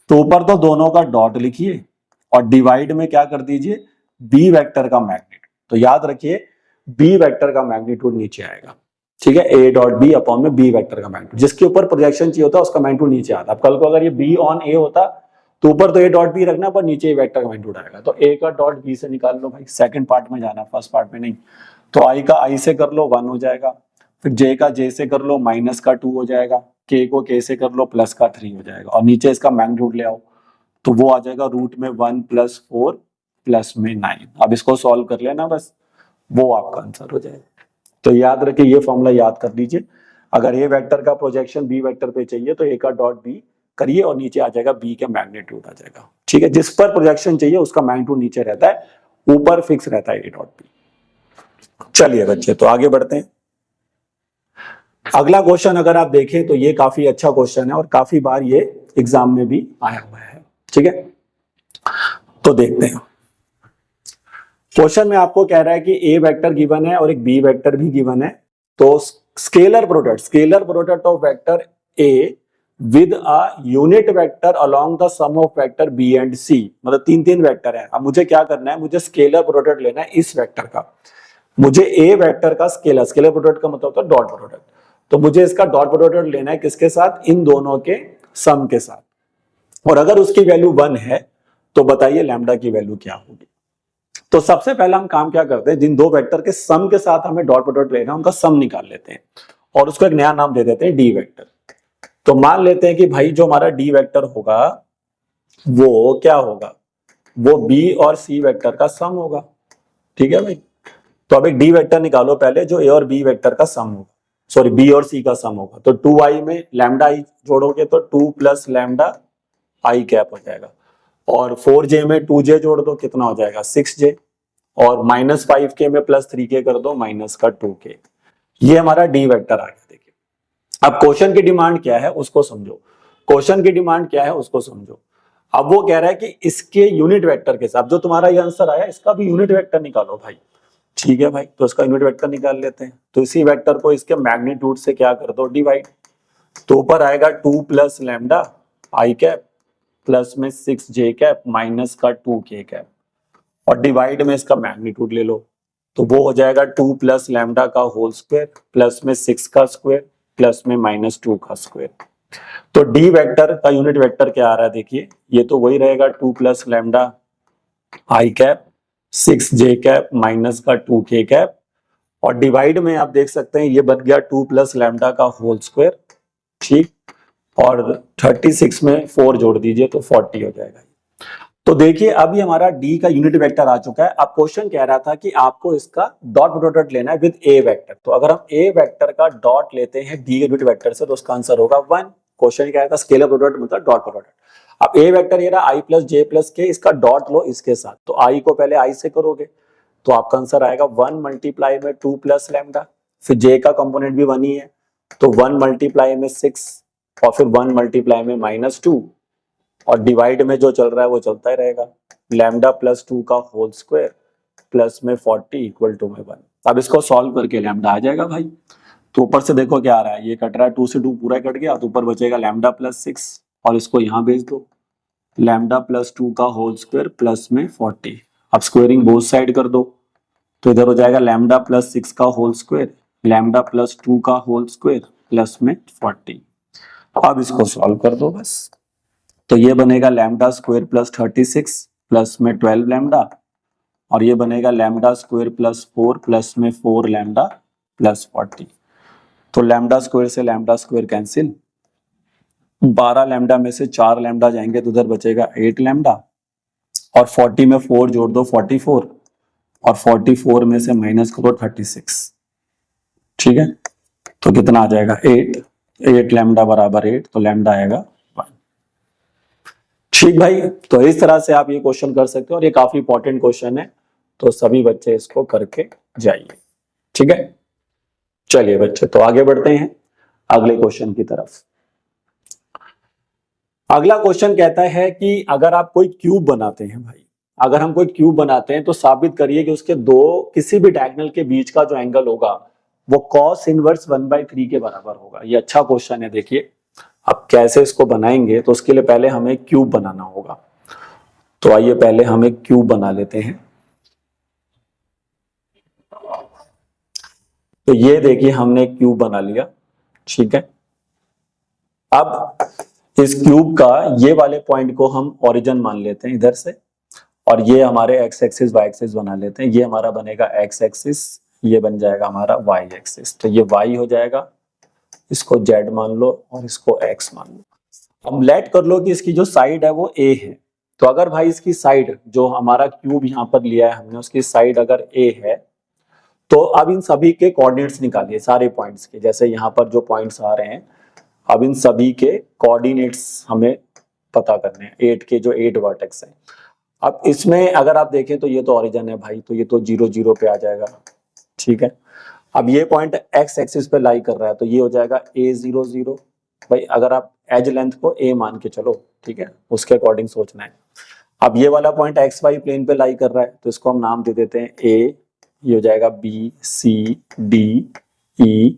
तो ऊपर तो दोनों का डॉट लिखिए और डिवाइड में क्या कर दीजिए, बी वेक्टर का मैग्नीट्यूड। तो याद रखिए बी वेक्टर का मैग्नीट्यूड नीचे आएगा, ठीक है, ए डॉट बी अपॉन में बी वेक्टर का मैग्नीट्यूड, जिसके ऊपर प्रोजेक्शन चाहिए होता है उसका मैग्नीट्यूड नीचे आता है। अब कल को अगर ये बी ऑन ए होता तो ऊपर तो ए डॉट बी रखना पर नीचे वेक्टर का मैग्नीट्यूड आएगा। तो ए का डॉट बी से निकाल लो भाई, सेकंड पार्ट में जाना, फर्स्ट पार्ट में नहीं। तो आई का आई से कर लो 1 हो जाएगा, फिर जे का जे से कर लो माइनस का 2 हो जाएगा, के को के से कर लो प्लस का 3 हो जाएगा, और नीचे इसका मैग्नीट्यूड ले आओ तो वो आ जाएगा रूट में 1 + 4 प्लस में 9। अब इसको सॉल्व कर लेना बस, वो आपका आंसर हो जाएगा। तो याद रखिए, ये फॉर्मूला याद कर लीजिए। अगर ए वेक्टर का प्रोजेक्शन बी वेक्टर पे चाहिए तो ए का डॉट बी करिए और नीचे आ जाएगा बी का मैग्नीट्यूड आ जाएगा। ठीक है, जिस पर प्रोजेक्शन चाहिए उसका मैग्नीट्यूड नीचे रहता है, ऊपर फिक्स रहता है ए डॉट बी। चलिए बच्चे, तो आगे बढ़ते हैं। अगला क्वेश्चन अगर आप देखें तो ये काफी अच्छा क्वेश्चन है और काफी बार ये एग्जाम में भी आया हुआ है। ठीक है, तो देखते हैं। क्वेश्चन में आपको कह रहा है कि ए वेक्टर गिवन है और एक बी वेक्टर भी गिवन है। तो scalar product of vector A with a unit vector along the sum of vector B and C, मतलब तीन तीन वेक्टर है। अब मुझे क्या करना है, मुझे स्केलर प्रोडक्ट लेना है इस वेक्टर का। मुझे ए वेक्टर का स्केलर प्रोडक्ट का मतलब होता है डॉट प्रोडक्ट। तो मुझे इसका डॉट प्रोडक्ट लेना है किसके साथ, इन दोनों के सम के साथ। और अगर उसकी वैल्यू 1 है तो बताइए लैम्डा की वैल्यू क्या होगी। तो सबसे पहला हम काम क्या करते हैं, जिन दो वेक्टर के सम के साथ हमें डॉट प्रोडक्ट लेना है उनका सम निकाल लेते हैं और उसको एक नया नाम दे देते हैं डी वेक्टर। तो मान लेते हैं कि भाई जो हमारा डी वेक्टर होगा वो क्या होगा, वो बी और सी वेक्टर का सम होगा। ठीक है भाई, तो अब एक डी वेक्टर निकालो पहले जो ए और बी वेक्टर का सम होगा, सॉरी बी और सी का सम होगा। तो 2i में लैम्डा आई जोड़ोगे तो 2 + लैम्डा आई कैप हो जाएगा, और 4j में 2j जोड़ दो कितना हो जाएगा 6j, और -5k में +3k कर दो -2k। ये हमारा डी वेक्टर आ गया। देखिए अब क्वेश्चन की डिमांड क्या है उसको समझो, अब वो कह रहा है कि इसके यूनिट वेक्टर के साथ जो तुम्हारा ये आंसर आया इसका भी यूनिट वेक्टर निकालो भाई। ठीक है भाई, तो इसका यूनिट वेक्टर निकाल लेते हैं। तो इसी वेक्टर को इसके मैग्नीट्यूड से क्या कर दो, डिवाइड। तो ऊपर आएगा 2 + लैम्डा आई कैप प्लस में 6j कैप माइनस का 2k कैप, और डिवाइड में इसका मैग्नीट्यूड ले लो। तो वो हो जाएगा 2 + लैम्डा का होल स्क्वायर प्लस में 6 का स्क्वायर प्लस में -2 का स्क्वायर। तो डी वेक्टर का यूनिट वेक्टर क्या आ रहा है, देखिए ये तो वही रहेगा 2 + लैम्डा आई कैप 6j कैप माइनस का 2k कैप, और डिवाइड में आप देख सकते हैं ये बन गया 2 + लैम्डा का होल स्क्वायर। ठीक, और 36 में 4 जोड़ दीजिए तो 40 हो जाएगा। तो देखिए अभी हमारा डी का यूनिट वेक्टर आ चुका है। अब क्वेश्चन कह रहा था कि आपको इसका डॉट प्रोडक्ट लेना है विद ए वेक्टर। तो अगर हम ए वेक्टर का डॉट लेते हैं डी के यूनिट वेक्टर से तो उसका आंसर होगा 1। क्वेश्चन कह रहा था स्केलर प्रोडक्ट मतलब डॉट प्रोडक्ट। अब ए वेक्टर ये रहा i + j + k, इसका डॉट लो इसके साथ। तो i को पहले i से करोगे तो आपका आंसर आएगा 1 × में 2 + लैम्डा, फिर j का कंपोनेंट भी 1 ही है तो 1 × में 6, और फिर 1 × में -2, और डिवाइड में जो चल रहा है वो चलता ही रहेगा, लैम्डा + 2 का होल स्क्वायर प्लस में 40 = में 1। अब इसको सॉल्व करके लैम्डा आ जाएगा भाई। तो ऊपर से देखो क्या आ रहा है, ये कट रहा है 2 से 2 पूरा कट गया, तो ऊपर बचेगा लैम्डा + 6, और इसको यहाँ भेज दो लैम्डा + 2 का होल स्क्वायर प्लस में 40। अब स्क्वेयरिंग बोथ साइड कर दो तो इधर हो जाएगा लैम्डा + 6 का होल स्क्वायर लैम्डा + 2 का होल स्क्वायर प्लस में 40। अब इसको सॉल्व कर दो बस। तो ये बनेगा लैम्डा स्क्वायर + 36 प्लस में 12 लैम्डा, और ये बनेगा लैम्डा स्क्वायर + 4 प्लस में 4 लैम्डा प्लस 40। तो लैम्डा स्क्वायर से लैम्डा स्क्वायर कैंसिल, 12 लैम्डा में से 4 लैम्डा जाएंगे तो उधर बचेगा 8 लैम्डा, और 40 में 4 जोड़ दो 44, और 44 में से माइनस करो 36। ठीक है, तो कितना आ जाएगा 8 लैम्डा बराबर 8, तो लैम्डा आएगा 1। ठीक भाई, तो इस तरह से आप ये क्वेश्चन कर सकते हो और ये काफी इंपॉर्टेंट क्वेश्चन है, तो सभी बच्चे इसको करके जाइए। ठीक है, चलिए बच्चे तो आगे बढ़ते हैं अगले क्वेश्चन की तरफ। अगला क्वेश्चन कहता है कि अगर आप कोई क्यूब बनाते हैं भाई, अगर हम कोई क्यूब बनाते हैं तो साबित करिए कि उसके दो किसी भी डायगोनल के बीच का जो एंगल होगा वो cos इनवर्स 1/3 के बराबर होगा। ये अच्छा क्वेश्चन है। देखिए अब कैसे इसको बनाएंगे, तो उसके लिए पहले हमें क्यूब बनाना होगा। तो आइए पहले हम एक क्यूब बना लेते हैं। तो ये देखिए हमने एक क्यूब बना लिया। ठीक है, अब इस क्यूब का ये वाले पॉइंट को हम ओरिजिन मान लेते हैं इधर से, और ये हमारे एक्स एक्सिस वाई एक्सिस बना लेते हैं। ये हमारा बनेगा एक्स एक्सिस, ये बन जाएगा हमारा वाई एक्सिस। तो ये वाई हो जाएगा, इसको जेड मान लो और इसको एक्स मान लो। अब लेट कर लो कि इसकी जो साइड है वो ए है। तो अगर भाई इसकी साइड, जो हमारा क्यूब यहाँ पर लिया है हमने, उसकी साइड अगर ए है, तो अब इन सभी के कोऑर्डिनेट्स निकालिए सारे पॉइंट्स के। जैसे यहाँ पर जो पॉइंट्स आ रहे हैं, अब इन सभी के कोऑर्डिनेट्स हमें पता करने हैं, 8 के जो 8 वर्टेक्स हैं। अब इसमें अगर आप देखें तो ये तो ओरिजिन है भाई, तो ये तो 0 0 पे आ जाएगा, ठीक है। अब ये पॉइंट एक्स एक्सिस पे लाई कर रहा है, तो ये हो जाएगा a0 0। भाई अगर आप एज लेंथ को a मान के चलो, ठीक है, उसके अकॉर्डिंग सोचना है। अब ये वाला पॉइंट एक्स वाई प्लेन पे लाई कर रहा है, तो इसको हम नाम दे देते हैं a, ये हो जाएगा b c d e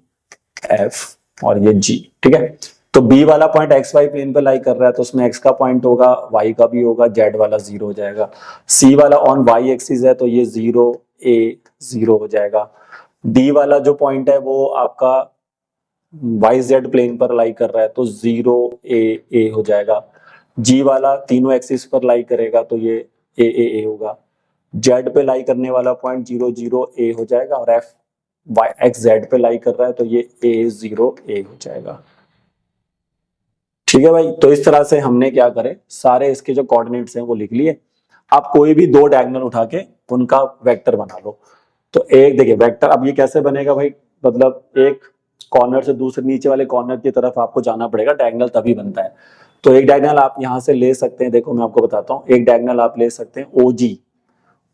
f और ये g, ठीक है। तो b वाला पॉइंट एक्स वाई प्लेन पे लाई कर रहा है, तो उसमें x का पॉइंट होगा, y का भी होगा, z वाला 0 हो जाएगा। c वाला ऑन y एक्सिस है, तो ये 0 a 0 हो जाएगा। d वाला जो पॉइंट है वो आपका YZ प्लेन पर लाई कर रहा है, तो 0 a हो जाएगा। g वाला तीनों एक्सिस पर लाई करेगा, तो ये a होगा। z पे लाई करने वाला पॉइंट 0 0 a हो जाएगा, और f y x z पे लाई कर रहा है, तो ये a0 a हो जाएगा, ठीक है भाई। तो इस तरह से हमने क्या करे, सारे इसके जो कोऑर्डिनेट्स हैं वो लिख लिए। आप कोई भी दो डायगोनल उठा के उनका वेक्टर बना लो। तो एक देखिए वेक्टर, अब ये कैसे बनेगा भाई, मतलब एक कॉर्नर से दूसरे नीचे वाले कॉर्नर की तरफ आपको जाना पड़ेगा, डायगोनल तभी बनता है। तो एक डायगोनल आप यहाँ से ले सकते हैं, देखो मैं आपको बताता हूँ। एक डायगोनल आप ले सकते हैं OG,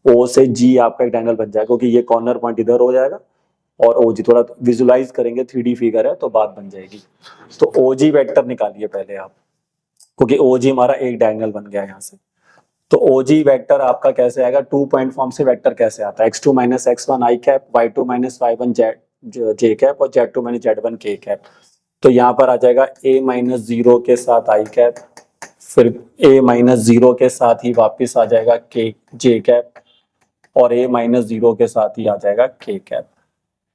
O से G आपका एक डायगोनल बन जाएगा, क्योंकि ये कॉर्नर पॉइंट इधर हो जाएगा, और OG थोड़ा विजुलाइज करेंगे, 3D फिगर है तो बात बन जाएगी। तो OG वेक्टर निकालिए पहले आप, क्योंकि OG हमारा एक डायगोनल बन गया यहाँ से। तो OG वेक्टर आपका कैसे आएगा, 2 पॉइंट फॉर्म से वेक्टर कैसे आता है, x2 minus x1 i cap, y2 minus y1 j cap, और z2 minus z1 k cap. तो यहाँ पर आ जाएगा a माइनस 0 के साथ i कैप, फिर a माइनस 0 के साथ ही वापिस आ जाएगा k j कैप, और a माइनस 0 के साथ ही आ जाएगा k कैप।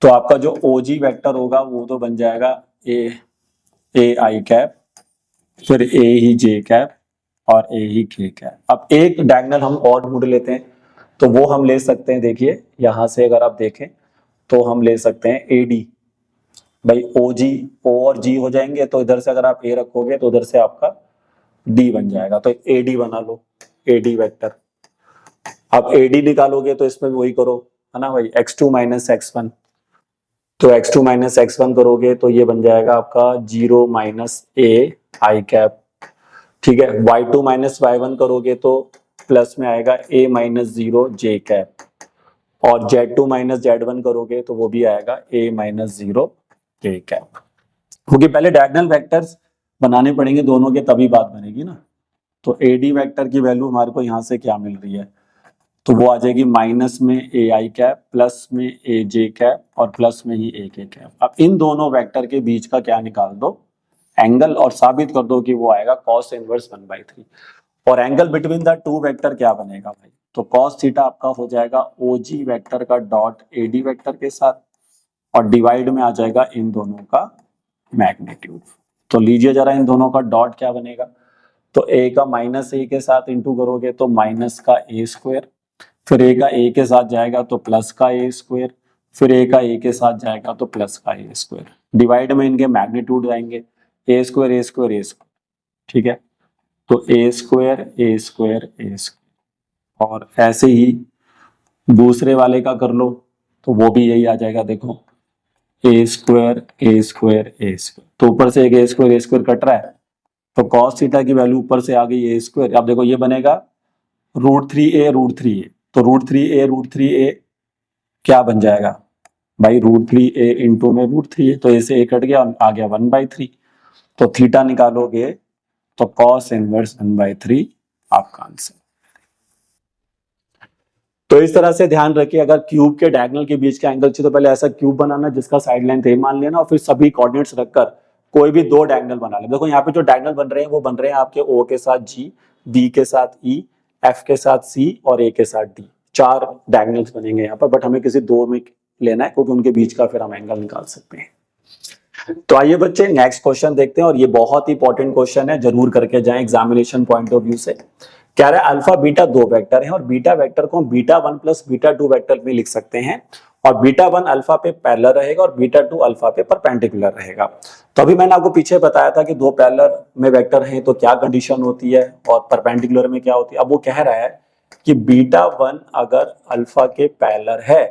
तो आपका जो OG वेक्टर होगा वो तो बन जाएगा a i कैप, फिर a ही j कैप, और a ही k कैप। अब एक डायगोनल हम और ढूंढ लेते हैं, तो वो हम ले सकते हैं, देखिए यहां से अगर आप देखें तो हम ले सकते हैं AD। भाई OG, O और G हो जाएंगे, तो इधर से अगर आप A रखोगे तो उधर से आपका D बन जाएगा, तो AD बना लो, AD वेक्टर। अब AD निकालोगे तो इसमें भी वही करो, है ना भाई, x2 माइनस x1। तो x2 माइनस x1 करोगे तो ये बन जाएगा आपका 0 माइनस a i कैप, ठीक है। y2 माइनस y1 करोगे तो प्लस में आएगा a माइनस 0 j कैप, और z2 माइनस z1 करोगे तो वो भी आएगा a माइनस 0 k कैप। क्योंकि पहले डायगोनल वेक्टर्स बनाने पड़ेंगे दोनों के, तभी बात बनेगी ना। तो AD वेक्टर की वैल्यू हमारे को यहाँ से क्या मिल रही है, तो वो आ जाएगी माइनस में a i कैप, प्लस में a j कैप, और प्लस में ही a k कैप। अब इन दोनों वेक्टर के बीच का क्या निकाल दो, एंगल, और साबित कर दो कि वो आएगा cos इनवर्स 1/3। और angle between the two vector क्या बनेगा भाई, तो cos थीटा आपका हो जाएगा OG वेक्टर का डॉट AD वेक्टर के साथ, और डिवाइड में आ जाएगा इन दोनों का मैग्नीट्यूड। तो लीजिए जरा इन दोनों का डॉट क्या बनेगा, तो a का माइनस a के साथ इंटू करोगे तो माइनस का a स्क्वायर, फिर a का a के साथ जाएगा तो प्लस का a स्क्वायर, फिर a का a के साथ जाएगा तो प्लस का a स्क्वायर। डिवाइड में इनके मैग्नीट्यूड आएंगे, a square a square a square, ठीक है। तो a square a square a square, और ऐसे ही दूसरे वाले का कर लो तो वो भी यही आ जाएगा, देखो a square a square a square. तो ऊपर से एक a स्क्वायर कट रहा है, तो cos थीटा की वैल्यू ऊपर से आ गई a स्क्वायर। अब देखो ये बनेगा √3a, तो √3a क्या बन जाएगा भाई, √3a इंटू में √3a, तो इसे a कट गया, आ गया 1/3। तो थीटा निकालोगे तो cos इनवर्स 1/3 आपका आंसर। तो इस तरह से ध्यान रखिए, अगर क्यूब के डायगोनल के बीच का एंगल चाहिए तो पहले ऐसा क्यूब बनाना जिसका साइड लेंथ a मान लेना, और फिर सभी कोऑर्डिनेट्स रखकर कोई भी दो डायगोनल बना ले। देखो यहाँ पे जो डायगोनल बन रहे हैं वो बन रहे हैं आपके O के साथ G, B के साथ E, F के साथ C, और A के साथ D। 4 डायगोनल्स बनेंगे यहाँ पर, बट हमें किसी दो में लेना है क्योंकि उनके बीच का फिर हम एंगल निकाल सकते हैं। तो आइए बच्चे नेक्स्ट क्वेश्चन देखते हैं, और ये बहुत ही इंपॉर्टेंट क्वेश्चन है, जरूर करके जाएं एग्जामिनेशन पॉइंट ऑफ व्यू से। कह रहा है अल्फा बीटा दो वेक्टर हैं और बीटा वेक्टर को हम beta one plus beta two vector में लिख सकते हैं, और बीटा वन अल्फा पे पैरेलल रहेगा और बीटा टू अल्फा पे परपेंडिकुलर रहेगा। तो अभी मैंने आपको पीछे बताया था कि दो पैरेलल में वेक्टर हैं तो क्या कंडीशन होती है और परपेंडिकुलर में क्या होती है। अब वो कह रहा है कि बीटा वन अगर अल्फा के पैरेलल है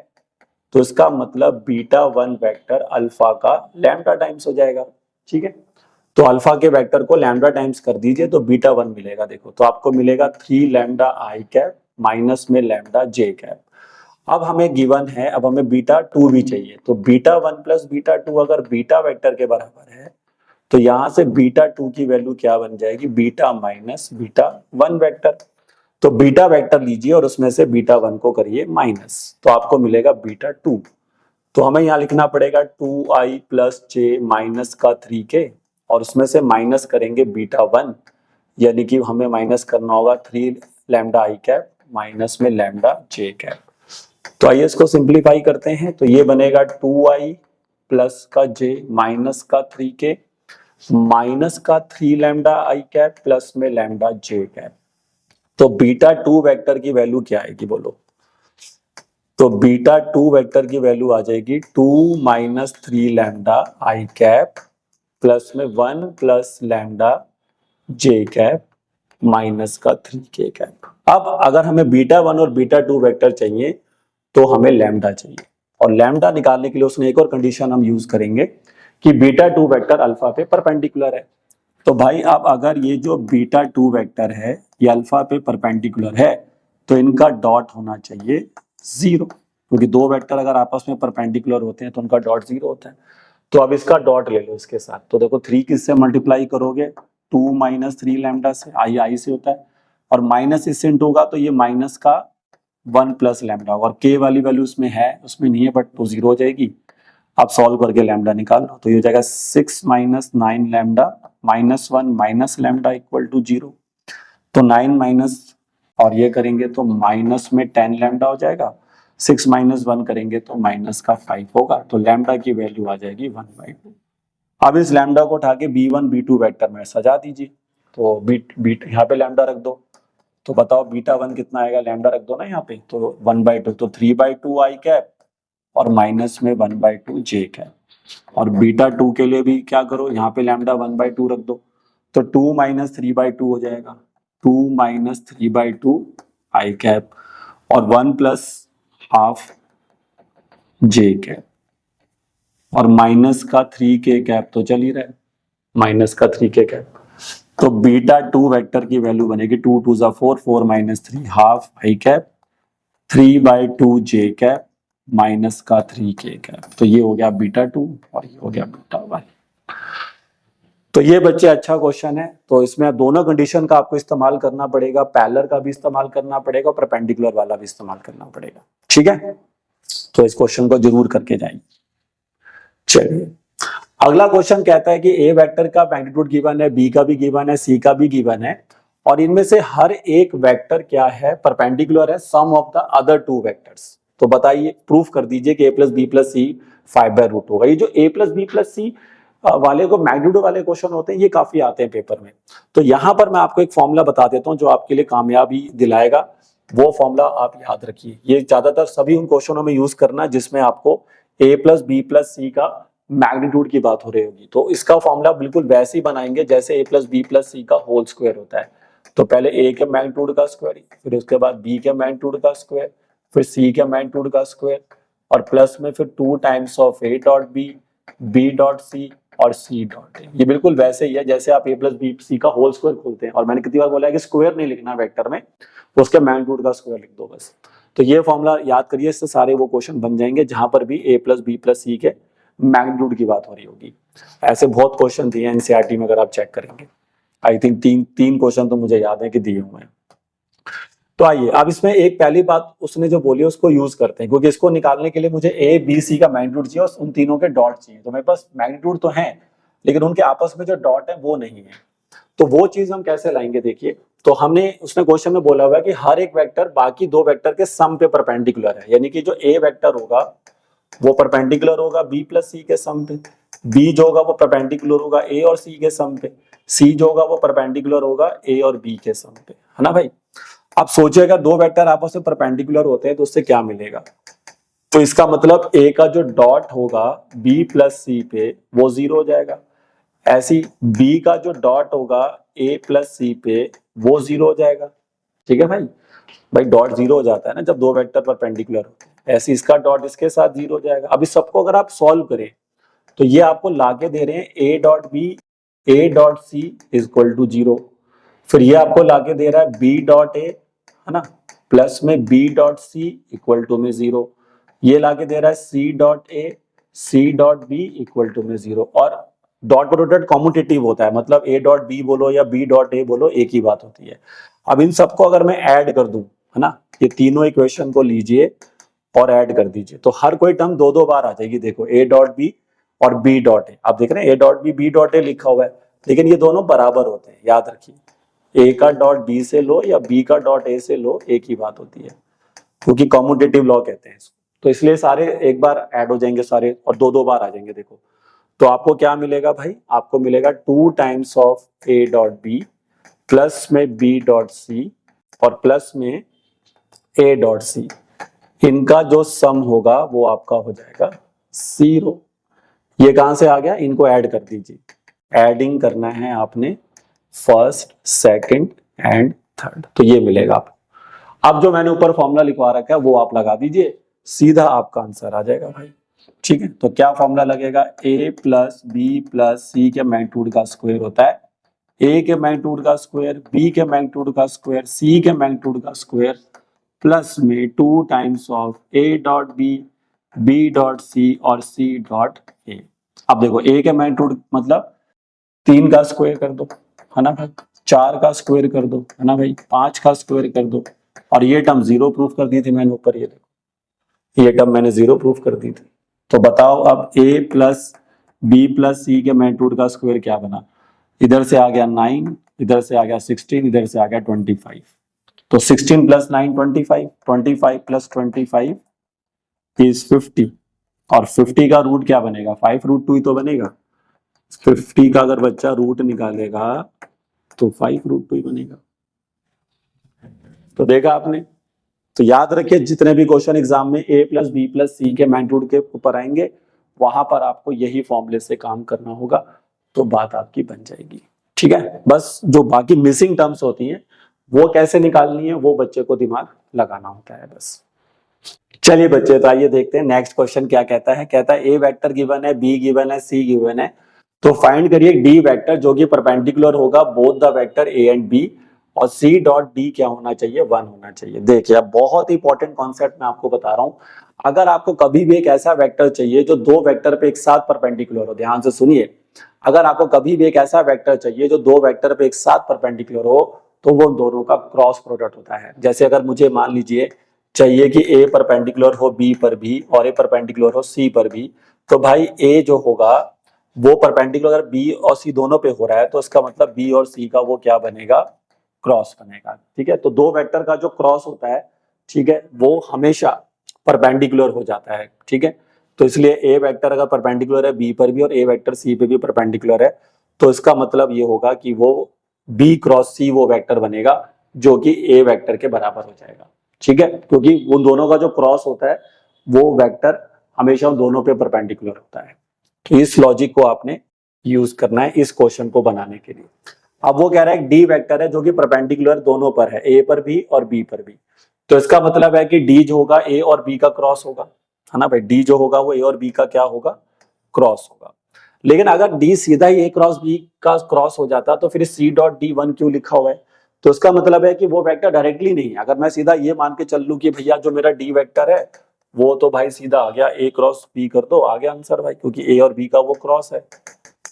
तो इसका मतलब बीटा वन वेक्टर अल्फा का लैम्डा टाइम्स हो जाएगा। ठीक है, तो अल्फा के वेक्टर को लैम्डा टाइम्स कर दीजिए तो बीटा वन मिलेगा। देखो तो आपको मिलेगा 3 लैम्डा आई कैप माइनस में लैम्डा जे कैप। अब हमें गिवन है, अब हमें बीटा टू भी चाहिए, तो beta one plus beta two अगर बीटा वेक्टर के बराबर है तो यहां से बीटा टू की वैल्यू क्या बन जाएगी, beta minus beta one vector. तो बीटा वेक्टर लीजिए और उसमें से बीटा वन को करिए माइनस, तो आपको मिलेगा बीटा टू। तो हमें यहाँ लिखना पड़ेगा 2i प्लस जे माइनस का 3k, और उसमें से माइनस करेंगे बीटा वन, यानी कि हमें माइनस करना होगा 3 लैम्डा आई कैप माइनस में लैम्डा जे कैप। तो आइए इसको सिंप्लीफाई करते हैं, तो ये बनेगा 2i प्लस का जे माइनस का 3k माइनस का 3 लैम्डा आई कैप प्लस में लैम्डा जे कैप। तो बीटा टू वेक्टर की वैल्यू क्या आएगी बोलो, तो बीटा टू वेक्टर की वैल्यू आ जाएगी 2 माइनस 3 लैम्डा आई कैप प्लस में 1 प्लस लैम्डा जे कैप माइनस का 3k कैप। अब अगर हमें बीटा वन और बीटा टू वेक्टर चाहिए तो हमें लैम्डा चाहिए, और लैम्डा निकालने के लिए उसने एक और कंडीशन हम यूज करेंगे कि बीटा टू वेक्टर अल्फा पे परपेंडिकुलर है। तो भाई अब अगर ये जो बीटा टू वेक्टर है ये अल्फा पे परपेंडिकुलर है तो इनका डॉट होना चाहिए जीरो, क्योंकि दो वेक्टर अगर आपस में परपेंडिकुलर होते हैं तो उनका डॉट जीरो होता है। तो अब इसका डॉट ले लो इसके साथ, तो देखो 3 किससे मल्टीप्लाई करोगे, 2 माइनस 3 लैम्डा से, आई से होता है, और माइनस इससे इंटू होगा तो ये माइनस का 1 प्लस लैम्डा होगा, और के वाली वैल्यू उसमें है, उसमें नहीं है बट तो जीरो हो जाएगी। आप सॉल्व करके लैम्डा निकाल लो, तो ये हो जाएगा 6 minus 9 lambda minus 1 minus lambda equal to 0। तो 9 माइनस और ये करेंगे तो माइनस में 10 लैम्डा हो जाएगा, 6 माइनस 1 करेंगे तो माइनस का 5 होगा, तो लैम्डा की वैल्यू आ जाएगी 1/2। अब इस लैम्डा को उठा के b1 b2 वेक्टर में सजा दीजिए, तो बीट यहाँ पे लैम्डा रख दो, तो बताओ बीटा वन कितना आएगा, लैम्डा रख दो ना यहाँ पे, तो 1/2, तो 3/2 आई कैप और माइनस में 1/2 जे कैप। और बीटा टू के लिए भी क्या करो, यहाँ पे लैम्डा 1/2 रख दो, तो 2 माइनस 3/2 हो जाएगा, 2 माइनस 3/2 आई कैप और 1 प्लस हाफ जे कैप, और माइनस का 3k कैप तो चल ही रहा है, माइनस का 3k कैप। तो बीटा टू वेक्टर की वैल्यू बनेगी 2 2 जा 4, 4 minus 3 half I cap 3/2 J cap minus का 3k कैप। तो ये हो गया बीटा टू और ये हो गया बीटा वन। तो ये बच्चे अच्छा क्वेश्चन है, तो इसमें दोनों कंडीशन का आपको इस्तेमाल करना पड़ेगा, पैरेलल का भी इस्तेमाल करना पड़ेगा और परपेंडिकुलर वाला भी इस्तेमाल करना पड़ेगा। ठीक है, तो इस क्वेश्चन को जरूर करके जाएंगे। चलिए अगला क्वेश्चन कहता है कि ए वेक्टर का मैग्नीट्यूड गिवन है, बी का भी गिवन है, सी का भी गिवन है, और इनमें से हर एक वेक्टर क्या है, परपेंडिकुलर है sum of the other two vectors. तो बताइए, प्रूफ कर दीजिए कि a plus B plus C 5/रूट होगा। ये जो a plus B plus C वाले को मैग्नीट्यूड वाले क्वेश्चन होते हैं ये काफी आते हैं पेपर में। तो यहां पर मैं आपको एक फॉर्मूला बता देता हूं जो आपके लिए कामयाबी दिलाएगा, वो फॉर्मूला आप याद रखिए। ये ज्यादातर सभी उन क्वेश्चनों में यूज करना जिसमें आपको a plus B plus C का मैग्नीट्यूड की बात हो रही होगी। तो इसका फॉर्मूला बिल्कुल वैसे ही बनाएंगे जैसे a plus B plus C का होल स्क्वायर होता है। तो पहले a के मैग्नीट्यूड का स्क्वायर, फिर उसके बाद b के मैग्नीट्यूड का स्क्वायर, फिर c के मैग्नीट्यूड का स्क्वायर, और प्लस में फिर 2 times of a dot b, b dot c और c डॉट a। ये बिल्कुल वैसे ही है जैसे आप a प्लस बी सी का होल स्क्वायर खोलते हैं। और मैंने कितनी बार बोला है कि स्क्वायर नहीं लिखना वेक्टर में, उसके मैग्नीट्यूड का स्क्वायर लिख दो बस। तो ये फॉर्मूला याद करिए, इससे सारे वो क्वेश्चन बन जाएंगे जहां पर भी a प्लस बी प्लस सी के मैग्नीट्यूड की बात हो रही होगी। ऐसे बहुत क्वेश्चन दिए एनसीईआरटी में, अगर आप चेक करेंगे आई थिंक तीन क्वेश्चन तो मुझे याद है कि दिए हुए हैं। तो आइए अब इसमें एक पहली बात उसने जो बोली उसको यूज करते हैं, क्योंकि इसको निकालने के लिए मुझे ए बी सी का मैग्नीट्यूड चाहिए और उन तीनों के डॉट चाहिए। तो मेरे पास मैग्नीट्यूड तो है लेकिन उनके आपस में जो डॉट है वो नहीं है। तो वो चीज हम कैसे लाएंगे, देखिए। तो हमने उसने क्वेश्चन में बोला हुआ है कि हर एक वेक्टर बाकी दो वेक्टर के सम पे परपेंडिकुलर है, यानी कि जो ए वेक्टर होगा वो परपेंडिकुलर होगा बी प्लस सी के सम पे, बी जो होगा वो परपेंडिकुलर होगा ए और सी के सम पे, सी जो होगा वो परपेंडिकुलर होगा ए और बी के सम पे, है ना भाई। अब सोचिएगा दो वेक्टर आपस में परपेंडिकुलर होते हैं तो उससे क्या मिलेगा, तो इसका मतलब ए का जो डॉट होगा बी प्लस सी पे वो जीरो हो जाएगा, ऐसी बी का जो डॉट होगा ए प्लस सी पे वो जीरो हो जाएगा। ठीक है भाई, भाई डॉट जीरो हो जाता है ना जब दो वेक्टर परपेंडिकुलर होते हैं, ऐसे इसका डॉट इसके साथ जीरो हो जाएगा। अब इस सबको अगर आप सॉल्व करें तो ये आपको लाके दे रहे हैं A dot B A dot C is equal to zero, फिर ये आपको लाके दे रहा है बी डॉट ए, है ना, प्लस में B dot C equal to में जीरो, ये लाके दे रहा है C dot A C dot B equal to में जीरो। और डॉट प्रोडक्ट कॉम्यूटेटिव होता है, मतलब ए डॉट बी बोलो या बी डॉट ए बोलो एक ही बात होती है। अब इन सबको अगर मैं ऐड कर दूं, है ना, ये तीनों इक्वेशन को लीजिए और ऐड कर दीजिए तो हर कोई टर्म दो दो बार आ जाएगी। देखो ए डॉट बी और बी डॉट ए, आप देख रहे हैं A dot B B dot A लिखा हुआ है, लेकिन ये दोनों बराबर होते हैं, याद रखिए। ए का डॉट बी से लो या बी का डॉट ए से लो एक ही बात होती है, क्योंकि कॉम्यूटेटिव लॉ कहते हैं इसको, तो इसलिए सारे एक बार ऐड हो जाएंगे सारे और दो दो बार आ जाएंगे। देखो तो आपको क्या मिलेगा भाई, आपको मिलेगा 2 times of A dot B plus में बी डॉट सी और प्लस में ए डॉट सी, इनका जो सम होगा वो आपका हो जाएगा जीरो। ये कहां से आ गया, इनको ऐड कर दीजिए, एडिंग करना है आपने फर्स्ट सेकंड एंड थर्ड, तो ये मिलेगा आपको। अब जो मैंने ऊपर फॉर्मूला लिखवा रखा है वो आप लगा दीजिए, सीधा आपका आंसर आ जाएगा भाई। ठीक है, तो क्या फॉर्मूला लगेगा, ए प्लस बी प्लस सी के मैग्नीट्यूड का स्क्वायर होता है ए के मैग्नीट्यूड का स्क्वायर, बी के मैग्नीट्यूड का स्क्वायर, सी के मैग्नीट्यूड का स्क्वायर, प्लस में 2 times of A dot B B dot C और सी डॉट ए। अब देखो ए के मैग्नीट्यूड मतलब 3 का स्क्वायर कर दो, है ना भाई, 4 का स्क्वायर कर दो, है ना भाई, 5 का स्क्वायर कर दो, और ये टर्म जीरो प्रूफ कर दी थी मैंने ऊपर, ये देखो ये टर्म मैंने जीरो प्रूफ कर दी थी। तो बताओ अब ए प्लस बी प्लस सी के मैग्नीट्यूड का स्क्वायर क्या बना, इधर से आ गया 9, इधर से आ गया 16, इधर से आ गया 25, तो 16 प्लस 9 25, 25 प्लस 25 इज 50, और 50 का रूट क्या बनेगा, 5 रूट 2 ही तो बनेगा। 50 का अगर बच्चा रूट निकालेगा तो 5 रूट 2 ही बनेगा। तो देखा आपने, तो याद रखिए जितने भी क्वेश्चन एग्जाम में ए प्लस बी प्लस सी के मैग्नीट्यूड के ऊपर आएंगे वहां पर आपको यही फॉर्मूले से काम करना होगा, तो बात आपकी बन जाएगी। ठीक है, बस जो बाकी मिसिंग टर्म्स होती हैं वो कैसे निकालनी है वो बच्चे को दिमाग लगाना होता है बस। चलिए बच्चे, तो आइए देखते हैं नेक्स्ट क्वेश्चन क्या कहता है। कहता है ए वेक्टर गिवन है, बी गिवन है, सी गिवन है, तो फाइंड करिए डी वेक्टर जो कि परपेंडिकुलर होगा both the vector A and B, और सी डॉट डी क्या होना चाहिए, 1 होना चाहिए। देखिए अब बहुत इंपॉर्टेंट कॉन्सेप्ट मैं आपको बता रहा हूं, अगर आपको कभी भी एक ऐसा वेक्टर चाहिए जो दो वेक्टर पे एक साथ परपेंडिकुलर हो, ध्यान से सुनिए, अगर आपको कभी भी एक ऐसा वेक्टर चाहिए जो दो वेक्टर पे एक साथ परपेंडिकुलर हो तो वो दोनों का क्रॉस प्रोडक्ट होता है। जैसे अगर मुझे मान लीजिए चाहिए कि ए परपेंडिकुलर हो बी पर भी और ए परपेंडिकुलर हो सी पर भी, तो भाई ए जो होगा वो परपेंडिकुलर अगर बी और सी दोनों पे हो रहा है तो इसका मतलब बी और सी का वो क्या बनेगा, क्रॉस बनेगा। ठीक है, तो दो वेक्टर का जो क्रॉस होता है, ठीक है, वो हमेशा परपेंडिकुलर हो जाता है। ठीक है, तो इसलिए ए वेक्टर अगर परपेंडिकुलर है बी पर भी और ए वेक्टर सी पे भी परपेंडिकुलर है तो इसका मतलब ये होगा कि वो बी क्रॉस सी वो वेक्टर बनेगा जो कि ए वेक्टर के बराबर हो जाएगा। ठीक है, क्योंकि उन दोनों का जो क्रॉस होता है वो वेक्टर हमेशा उन दोनों पे परपेंडिकुलर होता है। तो इस लॉजिक को आपने यूज करना है इस क्वेश्चन को बनाने के लिए। अब वो कह रहा है डी वेक्टर है जो कि परपेंडिकुलर दोनों पर है, ए पर भी और बी पर भी, तो इसका मतलब है कि डी जो होगा ए और बी का क्रॉस होगा, है ना भाई, डी जो होगा वो ए और बी का क्या होगा, क्रॉस होगा। लेकिन अगर डी सीधा ही ए क्रॉस बी का क्रॉस हो जाता तो फिर सी डॉट डी 1 क्यों लिखा हुआ है, तो इसका मतलब है कि वो वेक्टर डायरेक्टली नहीं है। अगर मैं सीधा ये मान के चल लूं कि भैया जो मेरा डी वेक्टर है वो तो भाई सीधा आ गया ए क्रॉस बी कर दो, आ गया आंसर भाई, क्योंकि ए और बी का वो क्रॉस है।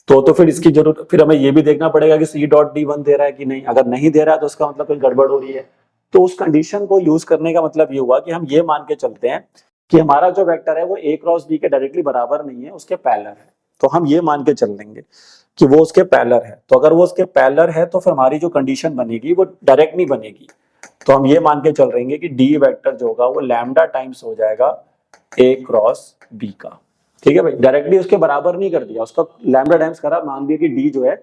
तो फिर इसकी जरूरत, फिर हमें ये भी देखना पड़ेगा कि सी डॉट डी 1 दे रहा है कि नहीं। अगर नहीं दे रहा है तो उसका मतलब कोई गड़बड़ हो रही है। तो उस कंडीशन को यूज करने का मतलब ये हुआ कि हम ये मान के चलते हैं कि हमारा जो वेक्टर है वो ए क्रॉस बी के डायरेक्टली बराबर नहीं है, उसके पैरेलल है। तो हम ये मान के चल लेंगे कि वो उसके पैरेलल है। तो अगर वो उसके पैरेलल है तो फिर हमारी जो कंडीशन बनेगी वो डायरेक्ट नहीं बनेगी। तो हम ये मान के चल रहे कि डी वेक्टर जो होगा वो लैम्डा टाइम्स हो जाएगा ए क्रॉस बी का। ठीक है भाई, डायरेक्टली उसके बराबर नहीं कर दिया, उसका लैम्डा टाइम्स करा, मान लिया कि डी जो है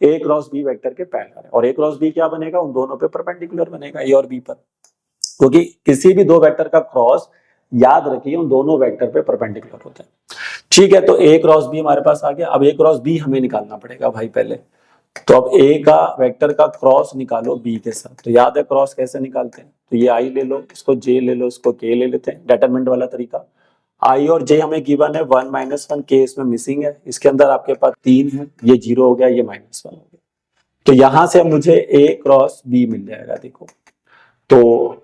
ए क्रॉस बी वेक्टर के पैरेलल है, और ए क्रॉस बी क्या बनेगा, उन दोनों पे परपेंडिकुलर बनेगा, ए और बी पर, क्योंकि किसी भी दो वेक्टर का क्रॉस याद रखिए उन दोनों वेक्टर पे परपेंडिकुलर होता है। ठीक है, तो ए क्रॉस बी हमारे पास आ गया। अब ए क्रॉस बी हमें निकालना पड़ेगा भाई पहले, तो अब ए का वेक्टर का क्रॉस निकालो बी के साथ। तो याद है क्रॉस कैसे निकालते हैं, तो ये आई ले लो, इसको जे ले लो, इसको के ले लेते हैं, डिटरमिनेंट वाला तरीका। आई और जे हमें गिवन है 1 - 1, के इसमें मिसिंग है, इसके अंदर आपके पास 3 है, ये 0 हो गया, ये -1 हो गया। तो यहां से मुझे ए क्रॉस बी मिल जाएगा। देखो तो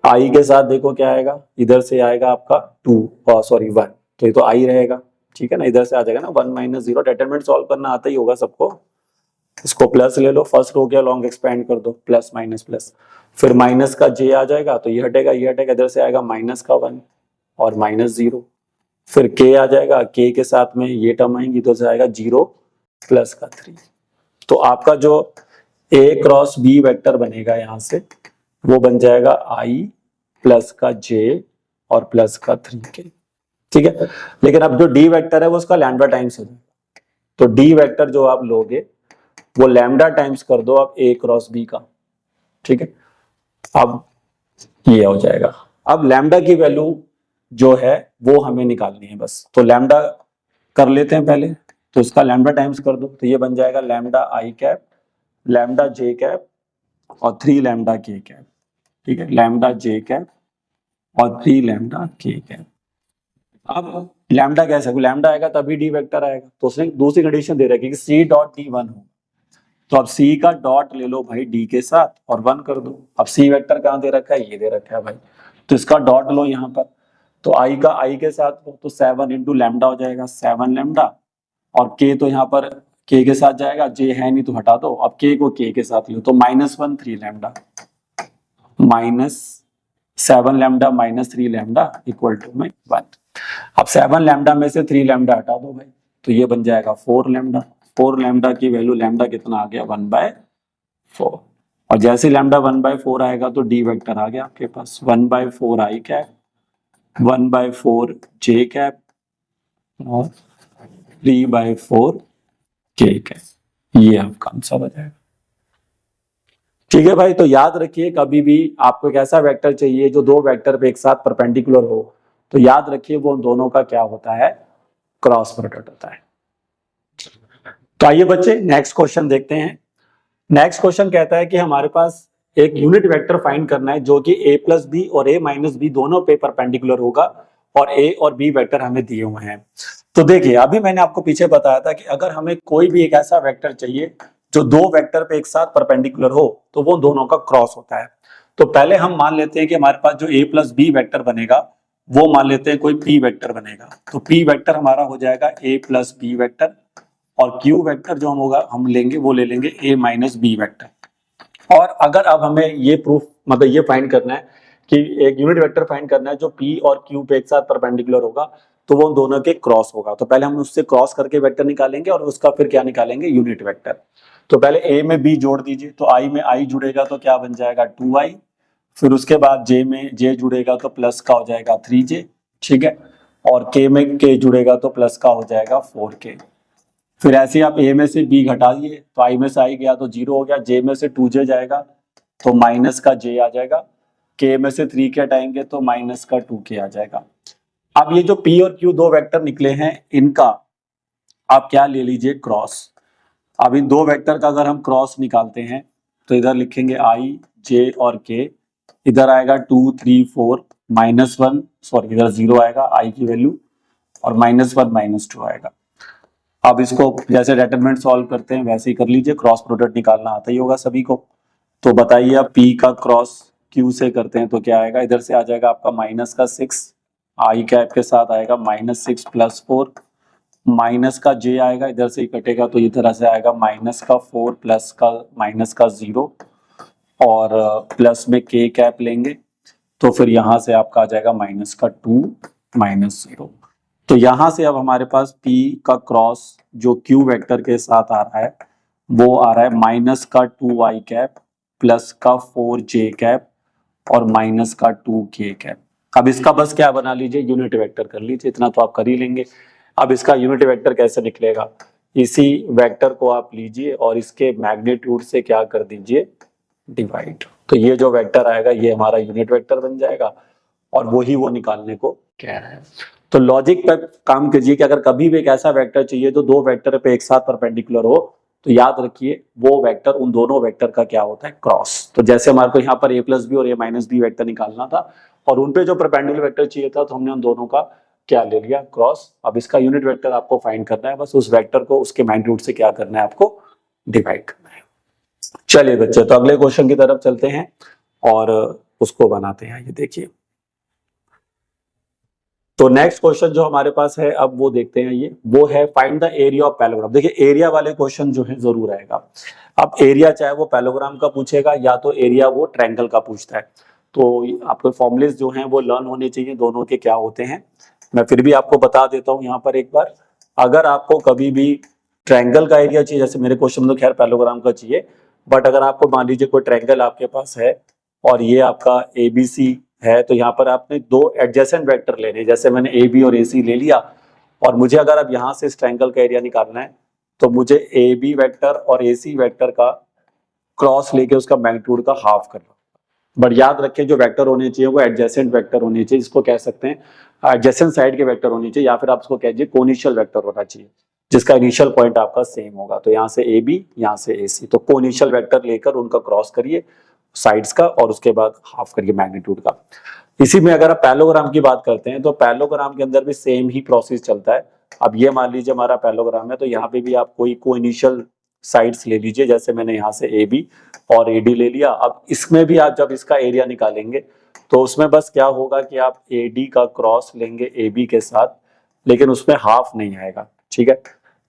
आई के साथ देखो क्या आएगा, इधर से आएगा आपका 2 सॉरी 1, तो ये तो आई रहेगा, ठीक है ना, इधर से आ जाएगा ना 1 - 0। डिटरमिनेंट सॉल्व करना आता ही होगा सबको। इसको प्लस ले लो, फर्स्ट रो के लॉन्ग एक्सपेंड कर दो, प्लस माइनस प्लस, फिर माइनस का जे आ जाएगा, तो ये हटेगा, ये हटेगा, इधर से आएगा माइनस का 1 और -0, फिर के आ जाएगा, के के साथ में ये टर्म आएंगी, तो से आएगा 0 प्लस का 3। तो आपका जो ए क्रॉस बी वेक्टर बनेगा यहां से, वो बन जाएगा आई प्लस का जे और प्लस का 3k, ठीक है। लेकिन अब जो डी वेक्टर है वो उसका लैम्डा टाइम्स हो जाएगा, तो डी वेक्टर जो आप लोगे वो लैम्डा टाइम्स कर दो आप ए क्रॉस बी का, ठीक है। अब ये हो जाएगा। अब लैम्डा की वैल्यू जो है वो हमें निकालनी है बस, तो लैम्डा कर लेते हैं पहले, तो इसका लैम्डा टाइम्स कर दो, तो ये बन जाएगा लैम्डा आई कैप, लैम्डा जे कैप और 3 लैम्डा के कैप, ठीक है, लैम्डा जे कैप और 3 लैम्डा के कैप। अब लैम्डा कैसे, लैम्डा आएगा तभी डी वेक्टर आएगा, तो उसने दूसरी कंडीशन दे रखी है कि सी डॉट डी 1 हो, तो अब सी का डॉट ले लो भाई डी के साथ और 1 कर दो। अब सी वेक्टर कहाँ दे रखा है, ये दे रखा है भाई, तो इसका डॉट लो यहाँ पर, तो आई का आई के साथ हो, तो 7 इंटू लैम्डा हो जाएगा 7 लैम्डा, और के तो यहाँ पर के के साथ जाएगा, जे है नहीं तो हटा दो, अब के को के साथ लो, तो -1 3 lambda -7 lambda -3 lambda equal to 1। अब 7 लैम्डा में से 3 लैम्डा हटा दो भाई, तो ये बन जाएगा 4 लैम्डा। 4 लैम्डा की वैल्यू, लैम्डा कितना आ गया 1/4, और जैसे लैम्डा 1/4 आएगा तो डी वेक्टर आ गया आपके पास 1/4 आई कैप, 1/4 जे कैप और 3/4 के कैप, ये आपका आंसर हो जाएगा। ठीक है भाई, तो याद रखिए कभी भी आपको एक ऐसा वेक्टर चाहिए जो दो वेक्टर पे एक साथ परपेंडिकुलर हो, तो याद रखिए वो दोनों का क्या होता है, क्रॉस प्रोडक्ट होता है। तो आइए बच्चे नेक्स्ट क्वेश्चन देखते हैं। नेक्स्ट क्वेश्चन कहता है कि हमारे पास एक यूनिट वेक्टर फाइंड करना है जो कि a प्लस बी और a माइनस बी दोनों पे परपेंडिकुलर होगा, और a और b वेक्टर हमें दिए हुए हैं। तो देखिए अभी मैंने आपको पीछे बताया था कि अगर हमें कोई भी एक ऐसा वेक्टर चाहिए जो दो वेक्टर पे एक साथ परपेंडिकुलर हो, तो वो दोनों का क्रॉस होता है। तो पहले हम मान लेते हैं कि हमारे पास जो a प्लस बी वेक्टर बनेगा वो मान लेते हैं कोई p वेक्टर बनेगा, तो p वेक्टर हमारा हो जाएगा a प्लस बी वेक्टर, और q वेक्टर जो हम होगा हम लेंगे वो ले लेंगे a माइनस बी वेक्टर। और अगर अब हमें ये प्रूफ मतलब ये फाइंड करना है कि एक यूनिट वेक्टर फाइंड करना है जो p और q पे एक साथ परपेंडिकुलर होगा, तो वो दोनों के क्रॉस होगा। तो पहले हम उससे क्रॉस करके वेक्टर निकालेंगे और उसका फिर क्या निकालेंगे, यूनिट वेक्टर। तो पहले a में b जोड़ दीजिए, तो i में i जुड़ेगा तो क्या बन जाएगा 2i, फिर उसके बाद j में j जुड़ेगा तो प्लस का हो जाएगा 3j, ठीक है, और k में k जुड़ेगा तो प्लस का हो जाएगा 4k। फिर ऐसे आप a में से b घटा दिए, तो i में से i गया तो 0 हो गया, j में से 2j जाएगा तो माइनस का j आ जाएगा, k में से 3k हटाएंगे तो माइनस का 2k आ जाएगा। अब ये जो p और q दो वेक्टर निकले हैं, इनका आप क्या ले लीजिए, क्रॉस। अब इन दो वेक्टर का अगर हम क्रॉस निकालते हैं तो इधर लिखेंगे i j और k, इधर आएगा 2 3 4 -1 सॉरी इधर 0 आएगा i की वैल्यू, और -1 -2 आएगा। अब इसको जैसे डिटरमिनेंट सॉल्व करते हैं वैसे ही कर लीजिए, क्रॉस प्रोडक्ट निकालना आता ही होगा सभी को। तो बताइए अब p का क्रॉस q से करते हैं तो क्या आएगा, इधर से आ जाएगा आपका -6, i कैप के साथ आएगा -6 + 4, माइनस का j आएगा, इधर से ही कटेगा तो इधर से आएगा -4 प्लस का 0, और प्लस में k कैप लेंगे तो फिर यहाँ से आपका आ जाएगा -2 -0। तो यहां से अब हमारे पास p का क्रॉस जो q वेक्टर के साथ आ रहा है वो आ रहा है -2i कैप प्लस का 4j कैप और -2k कैप। अब इसका बस क्या बना लीजिए, यूनिट वेक्टर कर लीजिए, इतना तो आप कर ही लेंगे। अब इसका यूनिट वेक्टर कैसे निकलेगा, इसी वेक्टर को आप लीजिए और इसके मैग्नीट्यूड से क्या कर दीजिए, डिवाइड। तो ये जो वेक्टर आएगा ये हमारा यूनिट वेक्टर बन जाएगा और वही वो निकालने को कह रहा है। तो लॉजिक पर काम कीजिए कि अगर कभी भी एक ऐसा वेक्टर चाहिए तो दो वेक्टर पे एक साथ परपेंडिकुलर हो, तो याद रखिए वो वेक्टर उन दोनों वेक्टर का क्या होता है, क्रॉस। तो जैसे हमारे को यहाँ पर a प्लस बी और a माइनस बी वेक्टर निकालना था और उनपे जो परपेंडिकुलर वेक्टर चाहिए था, तो हमने उन दोनों का क्या ले लिया, क्रॉस। अब इसका यूनिट वेक्टर आपको फाइंड करना है, बस उस वेक्टर को उसके मैग्नीट्यूड से क्या करना है, आपको डिवाइड करना है। चलिए बच्चे, तो अगले क्वेश्चन की तरफ चलते हैं और उसको बनाते हैं। ये देखिए, तो नेक्स्ट क्वेश्चन जो हमारे पास है अब वो देखते हैं, ये वो है find the area of parallelogram. देखिए एरिया वाले क्वेश्चन जो है जरूर आएगा। अब एरिया चाहे वो पैरेललोग्राम का पूछेगा या तो एरिया वो ट्रायंगल का पूछता है, तो आपको फॉर्मुलेस जो हैं वो लर्न होने चाहिए दोनों के क्या होते हैं। मैं फिर भी आपको बता देता हूँ यहाँ पर एक बार, अगर आपको कभी भी ट्रायंगल का एरिया चाहिए, जैसे मेरे क्वेश्चन में तो खैर पैरेललोग्राम का चाहिए, बट अगर आपको मान लीजिए कोई ट्रायंगल आपके पास है और ये आपका ABC है, तो यहाँ पर आपने दो एडजेसेंट वेक्टर लेने, जैसे मैंने AB और AC ले लिया और मुझे अगर अब यहाँ से इस ट्रायंगल का एरिया निकालना है तो मुझे AB वेक्टर और AC वेक्टर का क्रॉस लेके उसका मैग्नीट्यूड का हाफ करना। बट याद रखें जो वेक्टर होने चाहिए वो एडजेसेंट वेक्टर होने चाहिए, जिसको कह सकते हैं एडजेसेंट साइड के वेक्टर होने चाहिए, या फिर आप उसको कहिए कोनिशियल वेक्टर होना चाहिए जिसका इनिशियल पॉइंट आपका सेम होगा। तो यहाँ से AB, यहाँ से AC, तो कोनिशियल वेक्टर लेकर उनका क्रॉस करिए साइड्स का और उसके बाद हाफ करिए मैग्नीट्यूड का। इसी में अगर आप पैरेललोग्राम की बात करते हैं तो पैरेललोग्राम के अंदर भी सेम ही प्रोसेस चलता है। अब ये मान लीजिए हमारा पैरेललोग्राम है, तो यहाँ पे भी आप कोई इनिशियल साइड्स ले लीजिए, जैसे मैंने यहाँ से AB और AD ले लिया। अब इसमें भी आप जब इसका एरिया निकालेंगे तो उसमें बस क्या होगा कि आप AD का क्रॉस लेंगे AB के साथ, लेकिन उसमें हाफ नहीं आएगा, ठीक है,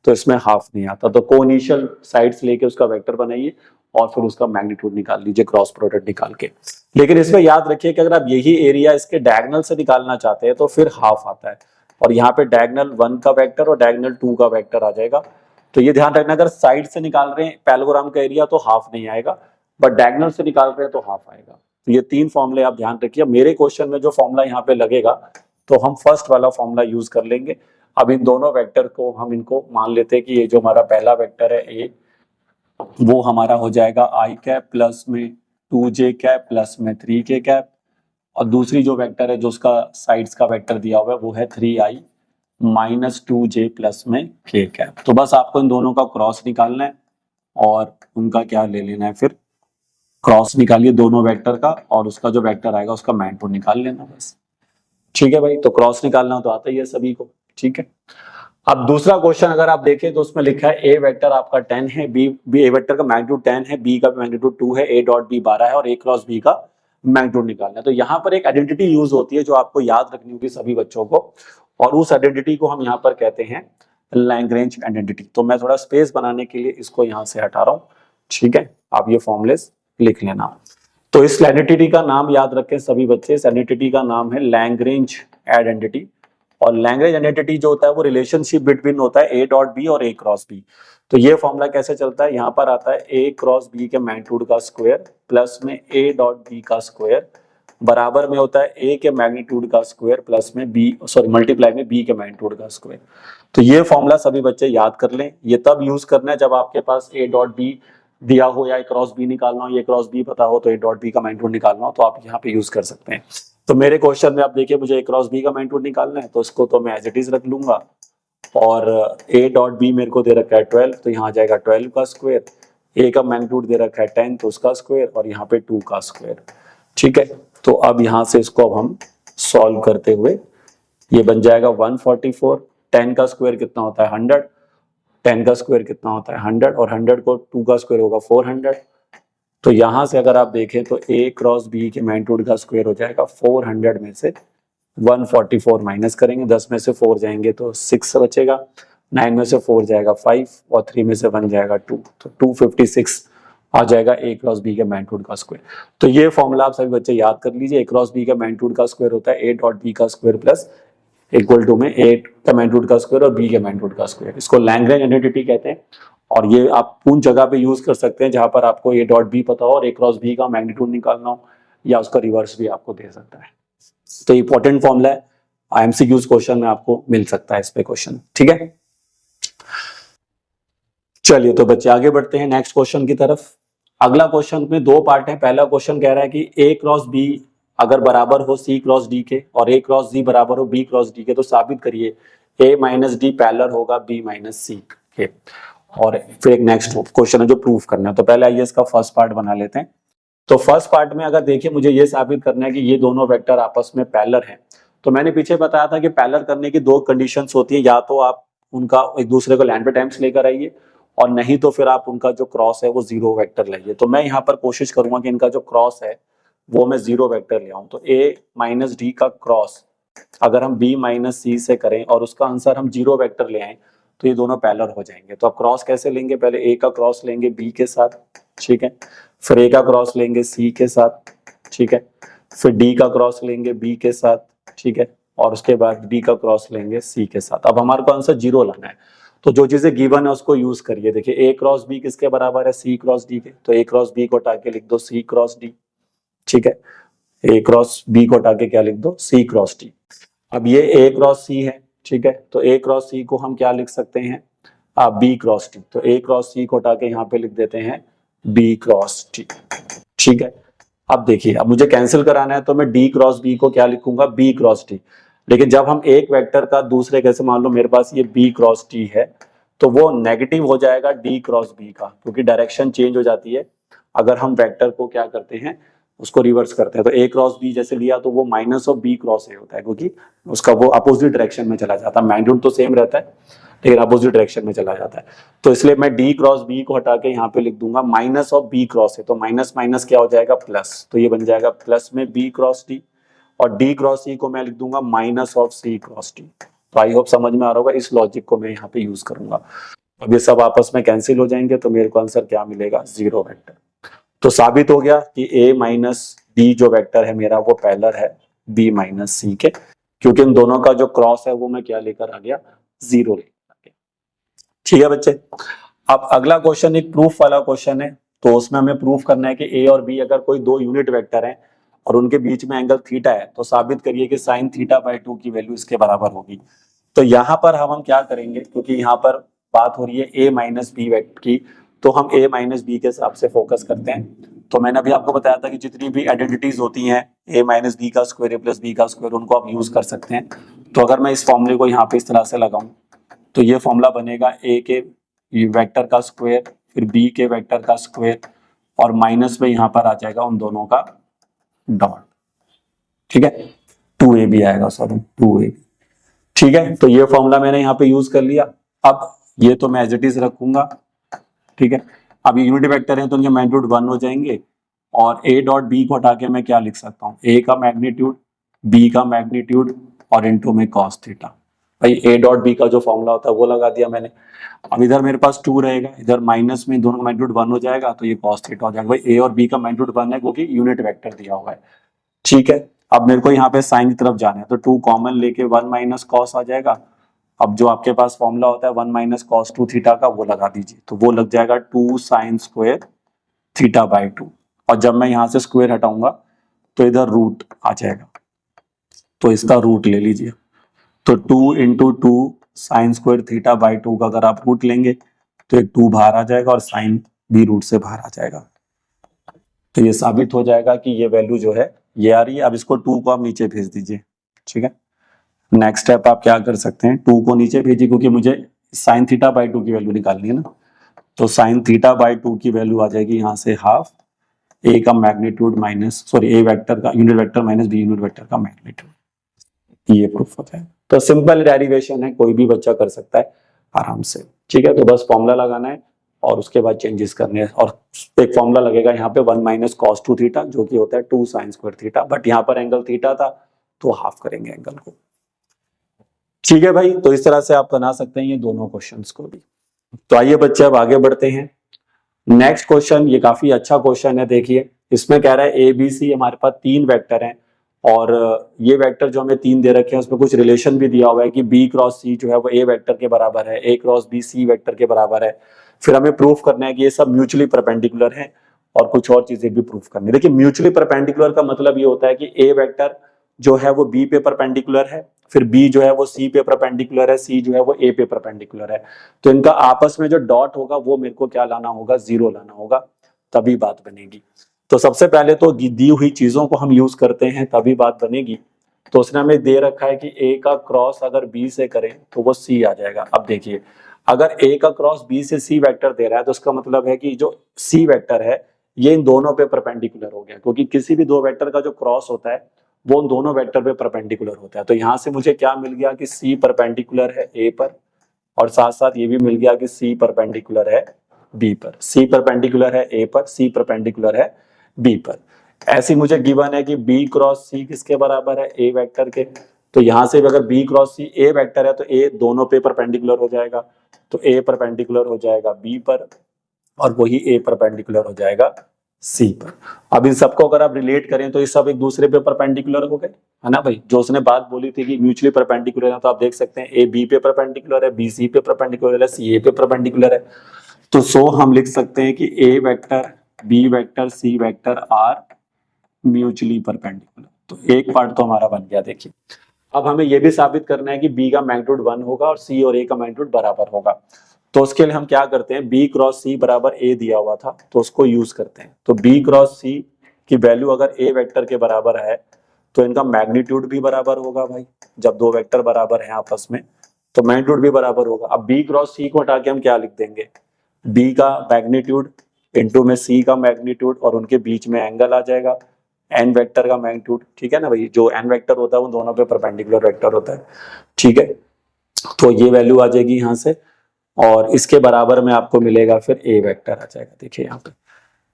तो इसमें हाफ नहीं आता। तो कोइनिशियल साइड्स लेके उसका वेक्टर बनाइए और फिर उसका मैग्नीट्यूड निकाल लीजिए क्रॉस प्रोडक्ट निकाल के। लेकिन इसमें याद रखिए कि अगर आप यही एरिया इसके डायगोनल से निकालना चाहते हैं तो फिर हाफ आता है, और यहाँ पे डायगोनल 1 का वेक्टर और डायगोनल 2 का वेक्टर आ जाएगा। तो ये ध्यान रखना, अगर साइड से निकाल रहे हैं पैरेललोग्राम का एरिया तो हाफ नहीं आएगा, बट डायगोनल से निकाल रहे हैं तो हाफ आएगा। तो ये तीन फॉर्मूले आप ध्यान रखिए। मेरे क्वेश्चन में जो फॉर्मूला यहाँ पे लगेगा तो हम फर्स्ट वाला फॉर्मूला यूज कर लेंगे। अब इन दोनों वेक्टर को हम इनको मान लेते हैं कि ये जो हमारा पहला वेक्टर है A, वो हमारा हो जाएगा I कैप प्लस में 2j कैप प्लस में 3k कैप, और दूसरी जो वेक्टर है जो उसका साइड्स का वेक्टर दिया हुआ है वो है 3i माइनस 2j प्लस में k कैप। तो बस आपको इन दोनों का क्रॉस निकालना है और उनका क्या ले लेना है, फिर क्रॉस निकालिए दोनों वेक्टर का और उसका जो वेक्टर आएगा उसका मैग्नीट्यूड निकाल लेना बस। ठीक है भाई, तो क्रॉस निकालना तो आता ही है सभी को, ठीक है। अब दूसरा क्वेश्चन अगर आप देखें तो उसमें लिखा है A वेक्टर आपका 10 है, B A वेक्टर का मैग्नीट्यूड 10 है, B का मैग्नीट्यूड 2 है, A डॉट B 12 है और A क्रॉस B का मैग्नीट्यूड निकालना है। तो यहाँ पर एक आइडेंटिटी यूज होती है जो आपको याद रखनी होगी सभी बच्चों को, और उस आइडेंटिटी को हम यहाँ पर कहते हैं लैग्रेंज आइडेंटिटी। तो मैं थोड़ा स्पेस बनाने के लिए इसको यहाँ से हटा रहा हूँ, ठीक है। आप ये फॉर्मुलेस लिख लेना। तो इस आइडेंटिटी का नाम याद रखें सभी बच्चे, इस आइडेंटिटी का नाम है लैग्रेंज आइडेंटिटी। और लैग्रेंज आइडेंटिटी जो होता है वो रिलेशनशिप बिटवीन होता है A डॉट B और A क्रॉस B। तो ये फॉर्मूला कैसे चलता है, यहाँ पर आता है A क्रॉस B के मैग्नीट्यूड का स्क्वायर प्लस में A डॉट B का स्क्वायर बराबर में होता है A के मैग्नीट्यूड का स्क्वायर प्लस में मल्टीप्लाई में B के मैग्नीट्यूड का स्क्वायर। तो ये फॉर्मूला सभी बच्चे याद कर लें। ये तब यूज करना है जब आपके पास A डॉट B दिया हो या A क्रॉस B निकालना हो, ये क्रॉस B पता हो तो A डॉट B का मैग्नीट्यूड निकालना हो, तो आप यहाँ पे यूज कर सकते हैं। तो मेरे क्वेश्चन में आप देखिए मुझे A क्रॉस B का मैग्नीट्यूड निकालना है, तो इसको तो मैं एज इट इज रख लूंगा, और A डॉट B मेरे को दे रखा है 12, तो यहाँ आ जाएगा 12 का स्क्वायर, A का मैग्नीट्यूड दे रखा है 10 तो उसका स्क्वायर, और यहाँ पे 2 का स्क्वायर, ठीक है। तो अब यहाँ से इसको अब हम सॉल्व करते हुए ये बन जाएगा 144, 10 का स्क्वायर कितना होता है 100, 10 का स्क्वायर कितना होता है 100, और 100 को 2 का स्क्वायर होगा 400। तो यहां से अगर आप देखें तो A क्रॉस B के मैग्नीट्यूड का स्क्वायर हो जाएगा 400 में से 144 माइनस करेंगे, 10 में से 4 जाएंगे तो 6 बचेगा, 9 में से 4 जाएगा 5 और 3 में से 1 जाएगा 2, तो 256 आ जाएगा A क्रॉस B के मैग्नीट्यूड का स्क्वायर। तो ये फॉर्मूला आप सभी बच्चे याद कर लीजिए। A क्रॉस B का मैग्नीट्यूड का स्क्वायर होता है A डॉट B का स्क्वायर प्लस इक्वल टू में A का मैग्नीट्यूड का स्क्वायर और B के मैग्नीट्यूड का स्क्वायर। इसको लैग्रेंज आइडेंटिटी कहते हैं, और ये आप उन जगह पे यूज कर सकते हैं जहां पर आपको A डॉट B पता हो और A क्रॉस B का मैग्नीट्यूड निकालना हो, या उसका रिवर्स भी आपको दे सकता है। तो इंपॉर्टेंट फॉर्मूला है, एमसीक्यूज क्वेश्चन में आपको मिल सकता है इस पे क्वेश्चन, ठीक है। चलिए तो बच्चे आगे बढ़ते हैं नेक्स्ट क्वेश्चन की तरफ। अगला क्वेश्चन में दो पार्ट है। पहला क्वेश्चन कह रहा है कि ए क्रॉस बी अगर बराबर हो सी क्रॉस डी के और ए क्रॉस डी बराबर हो बी क्रॉस डी के तो साबित करिए ए माइनस डी पैरेलल होगा बी माइनस सी के। और फिर एक नेक्स्ट क्वेश्चन है जो प्रूफ करना है। तो पहले आइए इसका फर्स्ट पार्ट बना लेते हैं। तो फर्स्ट पार्ट में अगर देखिए मुझे ये साबित करना है कि ये दोनों वेक्टर आपस में पैरेलल हैं। तो मैंने पीछे बताया था कि पैरेलल करने की दो कंडीशंस होती है, या तो आप उनका एक दूसरे को लैम्डा टाइम्स लेकर आइए और नहीं तो फिर आप उनका जो क्रॉस है वो जीरो वेक्टर लाइए। तो मैं यहाँ पर कोशिश करूंगा कि इनका जो क्रॉस है वो मैं जीरो वेक्टर ले आऊं। तो a माइनस डी का क्रॉस अगर हम b माइनस सी से करें और उसका आंसर हम जीरो वेक्टर ले आए तो ये दोनों पैरेलल हो जाएंगे। तो आप क्रॉस कैसे लेंगे, पहले a का क्रॉस लेंगे b के साथ, ठीक है, फिर a का क्रॉस लेंगे c के साथ, ठीक है, फिर d का क्रॉस लेंगे b के साथ, ठीक है, और उसके बाद d का क्रॉस लेंगे c के साथ। अब हमारे को आंसर जीरो लाना है तो जो चीजें गिवन है उसको यूज करिए। देखिए a क्रॉस b किसके बराबर है, c क्रॉस d के। तो a क्रॉस b को हटा के लिख दो c क्रॉस d, ठीक है, a क्रॉस b को हटा के क्या लिख दो c क्रॉस d। अब ये a क्रॉस c है, ठीक है, तो a क्रॉस c को हम क्या लिख सकते हैं, b क्रॉस d। तो a क्रॉस c को हटा के यहाँ पे लिख देते हैं b क्रॉस d, ठीक है। अब देखिए अब मुझे कैंसिल कराना है तो मैं d क्रॉस b को क्या लिखूंगा, b क्रॉस d। लेकिन जब हम एक वेक्टर का दूसरे कैसे, मान लो मेरे पास ये b क्रॉस d है तो वो नेगेटिव हो जाएगा d क्रॉस b का, क्योंकि डायरेक्शन चेंज हो जाती है अगर हम वेक्टर को क्या करते हैं, उसको रिवर्स करते हैं। तो a क्रॉस b जैसे लिया तो वो minus of b cross a होता है, क्योंकि उसका वो अपोजिट डायरेक्शन में चला जाता है। मैग्नीट्यूड तो सेम रहता है लेकिन अपोजिट डायरेक्शन में चला जाता है। तो इसलिए मैं d क्रॉस b को हटा के यहाँ पे लिख दूंगा minus of b cross a। तो माइनस माइनस क्या हो जाएगा, प्लस। तो ये बन जाएगा प्लस में b क्रॉस d और d क्रॉस c को मैं लिख दूंगा minus of c cross d। तो आई होप समझ में आ रहा होगा, इस लॉजिक को मैं यहाँ पे यूज करूंगा। अब ये सब आपस में कैंसिल हो जाएंगे तो मेरे को आंसर क्या मिलेगा, जीरो वेक्टर। तो साबित हो गया कि a माइनस b जो वेक्टर है मेरा वो पैरेलल है b माइनस c के, क्योंकि इन दोनों का जो क्रॉस है वो मैं क्या लेकर आ गया, जीरो लेकर आ गया। ठीक है बच्चे। अब अगला क्वेश्चन एक प्रूफ वाला क्वेश्चन है। तो उसमें हमें प्रूफ करना है कि a और b अगर कोई दो यूनिट वेक्टर हैं और उनके बीच में एंगल थीटा है तो साबित करिए कि साइन थीटा बाई 2 की वैल्यू इसके बराबर होगी। तो यहाँ पर हम क्या करेंगे, क्योंकि यहाँ पर बात हो रही है a माइनस बी वेक्टर की, तो हम a माइनस बी के हिसाब से फोकस करते हैं। तो मैंने अभी आपको बताया था कि जितनी भी आइडेंटिटीज होती हैं a माइनस बी का स्क्वायर a प्लस बी का स्क्वायर, उनको आप यूज कर सकते हैं। तो अगर मैं इस फॉर्मूले को यहाँ पे इस तरह से लगाऊं तो ये फॉर्मूला बनेगा a के वेक्टर का स्क्वायर फिर b के वेक्टर का स्क्वायर और माइनस में यहाँ पर आ जाएगा उन दोनों का डॉट, ठीक है, 2ab आएगा, सॉरी 2ab, ठीक है। तो ये फॉर्मूला मैंने यहाँ पे यूज कर लिया। अब ये तो मैं एज इट इज रखूंगा, ठीक है। अब ये यूनिट वेक्टर है तो इनके मैग्नीट्यूड 1 हो जाएंगे और a डॉट b को हटा के मैं क्या लिख सकता हूँ, a का मैग्नीट्यूड b का मैग्नीट्यूड और इनटू में cos थीटा। भाई a डॉट b का जो फॉर्मूला होता है वो लगा दिया मैंने। अब इधर मेरे पास 2 रहेगा, इधर माइनस में दोनों का मैग्नीट्यूड 1 हो जाएगा तो ये cos थीटा हो जाएगा। भाई a और b का मैग्नीट्यूड 1 है क्योंकि यूनिट वेक्टर दिया हुआ है, ठीक है। अब मेरे को यहाँ पे साइन की तरफ जाना है तो 2 कॉमन लेके 1 माइनस कॉस आ जाएगा। अब जो आपके पास फॉर्मूला होता है 1 माइनस कॉस 2 थीटा का वो लगा दीजिए, तो वो लग जाएगा 2 साइन स्क्वायर थीटा बाई 2। और जब मैं यहाँ से स्क्वायर हटाऊंगा तो इधर रूट आ जाएगा, तो इसका रूट ले लीजिए। तो 2 into 2 sine square theta by 2 का अगर आप रूट लेंगे तो एक 2 बाहर आ जाएगा और साइन भी रूट से बाहर आ जाएगा। तो ये साबित हो जाएगा कि ये वैल्यू जो है ये आ रही है। अब इसको 2 को आप नीचे भेज दीजिए, ठीक है। नेक्स्ट स्टेप आप क्या कर सकते हैं, 2 को नीचे भेजिए क्योंकि मुझे साइन थीटा बाई 2 की वैल्यू निकालनी है ना। तो साइन थीटा बाई 2 की वैल्यू आ जाएगी यहाँ से हाफ a का मैग्नीट्यूड माइनस a वेक्टर का unit vector minus b unit vector का मैग्नीट्यूड। ये प्रूफ होता है। तो सिंपल डेरिवेशन है, कोई भी बच्चा कर सकता है आराम से, ठीक है। तो बस फॉर्मूला लगाना है और उसके बाद चेंजेस करने हैं। और एक फॉर्मूला लगेगा यहाँ पे 1 माइनस कॉस 2 थीटा जो कि होता है 2 साइन स्क्वायर थीटा, बट यहाँ पर एंगल थीटा था तो हाफ करेंगे एंगल को, ठीक है भाई। तो इस तरह से आप बना सकते हैं ये दोनों क्वेश्चंस को भी। तो आइए बच्चे अब आगे बढ़ते हैं। नेक्स्ट क्वेश्चन ये काफी अच्छा क्वेश्चन है। देखिए इसमें कह रहा है ए बी सी हमारे पास 3 वेक्टर हैं और ये वेक्टर जो हमें 3 दे रखे हैं उसमें कुछ रिलेशन भी दिया हुआ है कि b क्रॉस सी जो है वो a वेक्टर के बराबर है, a cross b C vector के बराबर है। फिर हमें प्रूफ करना है कि ये सब म्यूचुअली परपेंडिकुलर है और कुछ और चीजें भी प्रूफ करनी है। देखिए म्यूचुअली परपेंडिकुलर का मतलब ये होता है कि a वेक्टर जो है वो बी पे परपेंडिकुलर है, फिर बी जो है वो सी पे परपेंडिकुलर है, सी जो है वो ए पे परपेंडिकुलर है। तो इनका आपस में जो डॉट होगा वो मेरे को क्या लाना होगा, 0 लाना होगा, तभी बात बनेगी। तो सबसे पहले तो दी हुई चीजों को हम यूज करते हैं तभी बात बनेगी। तो उसने हमें दे रखा है कि ए का क्रॉस अगर बी से करें तो वो सी आ जाएगा। अब देखिए, अगर ए का क्रॉस बी से सी वेक्टर दे रहा है तो उसका मतलब है कि जो सी वेक्टर है ये इन दोनों पे परपेंडिकुलर हो गया, क्योंकि किसी भी दो वेक्टर का जो क्रॉस होता है वो उन दोनों वेक्टर पे परपेंडिकुलर होता है। तो यहां से मुझे क्या मिल गया कि सी परपेंडिकुलर है ए पर, और साथ साथ ये भी मिल गया कि सी परपेंडिकुलर है बी पर, सी परपेंडिकुलर है ए पर, सी परपेंडिकुलर है बी पर। ऐसी मुझे गिवन है कि बी क्रॉस सी किसके बराबर है, ए वेक्टर के। तो यहां से भी अगर बी क्रॉस सी ए वेक्टर है तो ए दोनों पे परपेंडिकुलर हो जाएगा, तो ए परपेंडिकुलर हो जाएगा बी पर और वही ए परपेंडिकुलर हो जाएगा सी पर। अब इन सबको अगर आप रिलेट करें तो ये सब एक दूसरे पे परपेंडिकुलर हो गए, है ना भाई। जो उसने बात बोली थी कि म्यूचुअली परपेंडिकुलर है, तो आप देख सकते हैं ए बी पे परपेंडिकुलर है, बी सी पे परपेंडिकुलर है, सी ए पे परपेंडिकुलर है। तो सो हम लिख सकते हैं कि A vector B vector C vector are mutually perpendicular. तो एक पार्ट तो हमारा बन गया। देखिए, अब हमें यह भी साबित करना है कि बी का मैग्नीट्यूड 1 होगा और सी और ए का मैग्नीट्यूड बराबर होगा। तो उसके लिए हम क्या करते हैं, बी क्रॉस सी बराबर ए दिया हुआ था तो उसको यूज करते हैं। तो बी क्रॉस सी की वैल्यू अगर ए वेक्टर के बराबर है तो इनका मैग्नीट्यूड भी बराबर होगा भाई। जब दो वेक्टर बराबर हैं आपस में तो मैग्नीट्यूड भी बराबर होगा। अब बी क्रॉस सी को हटा के हम क्या लिख देंगे, बी का मैग्नीट्यूड इंटू में सी का मैग्नीट्यूड और उनके बीच में एंगल आ जाएगा, एन वेक्टर का मैग्नीट्यूड। ठीक है ना भाई, जो एन वेक्टर होता है वो दोनों पे परपेंडिकुलर वेक्टर होता है। ठीक है, तो ये वैल्यू आ जाएगी यहाँ से और इसके बराबर में आपको मिलेगा फिर ए वेक्टर आ जाएगा। देखिए यहाँ पे,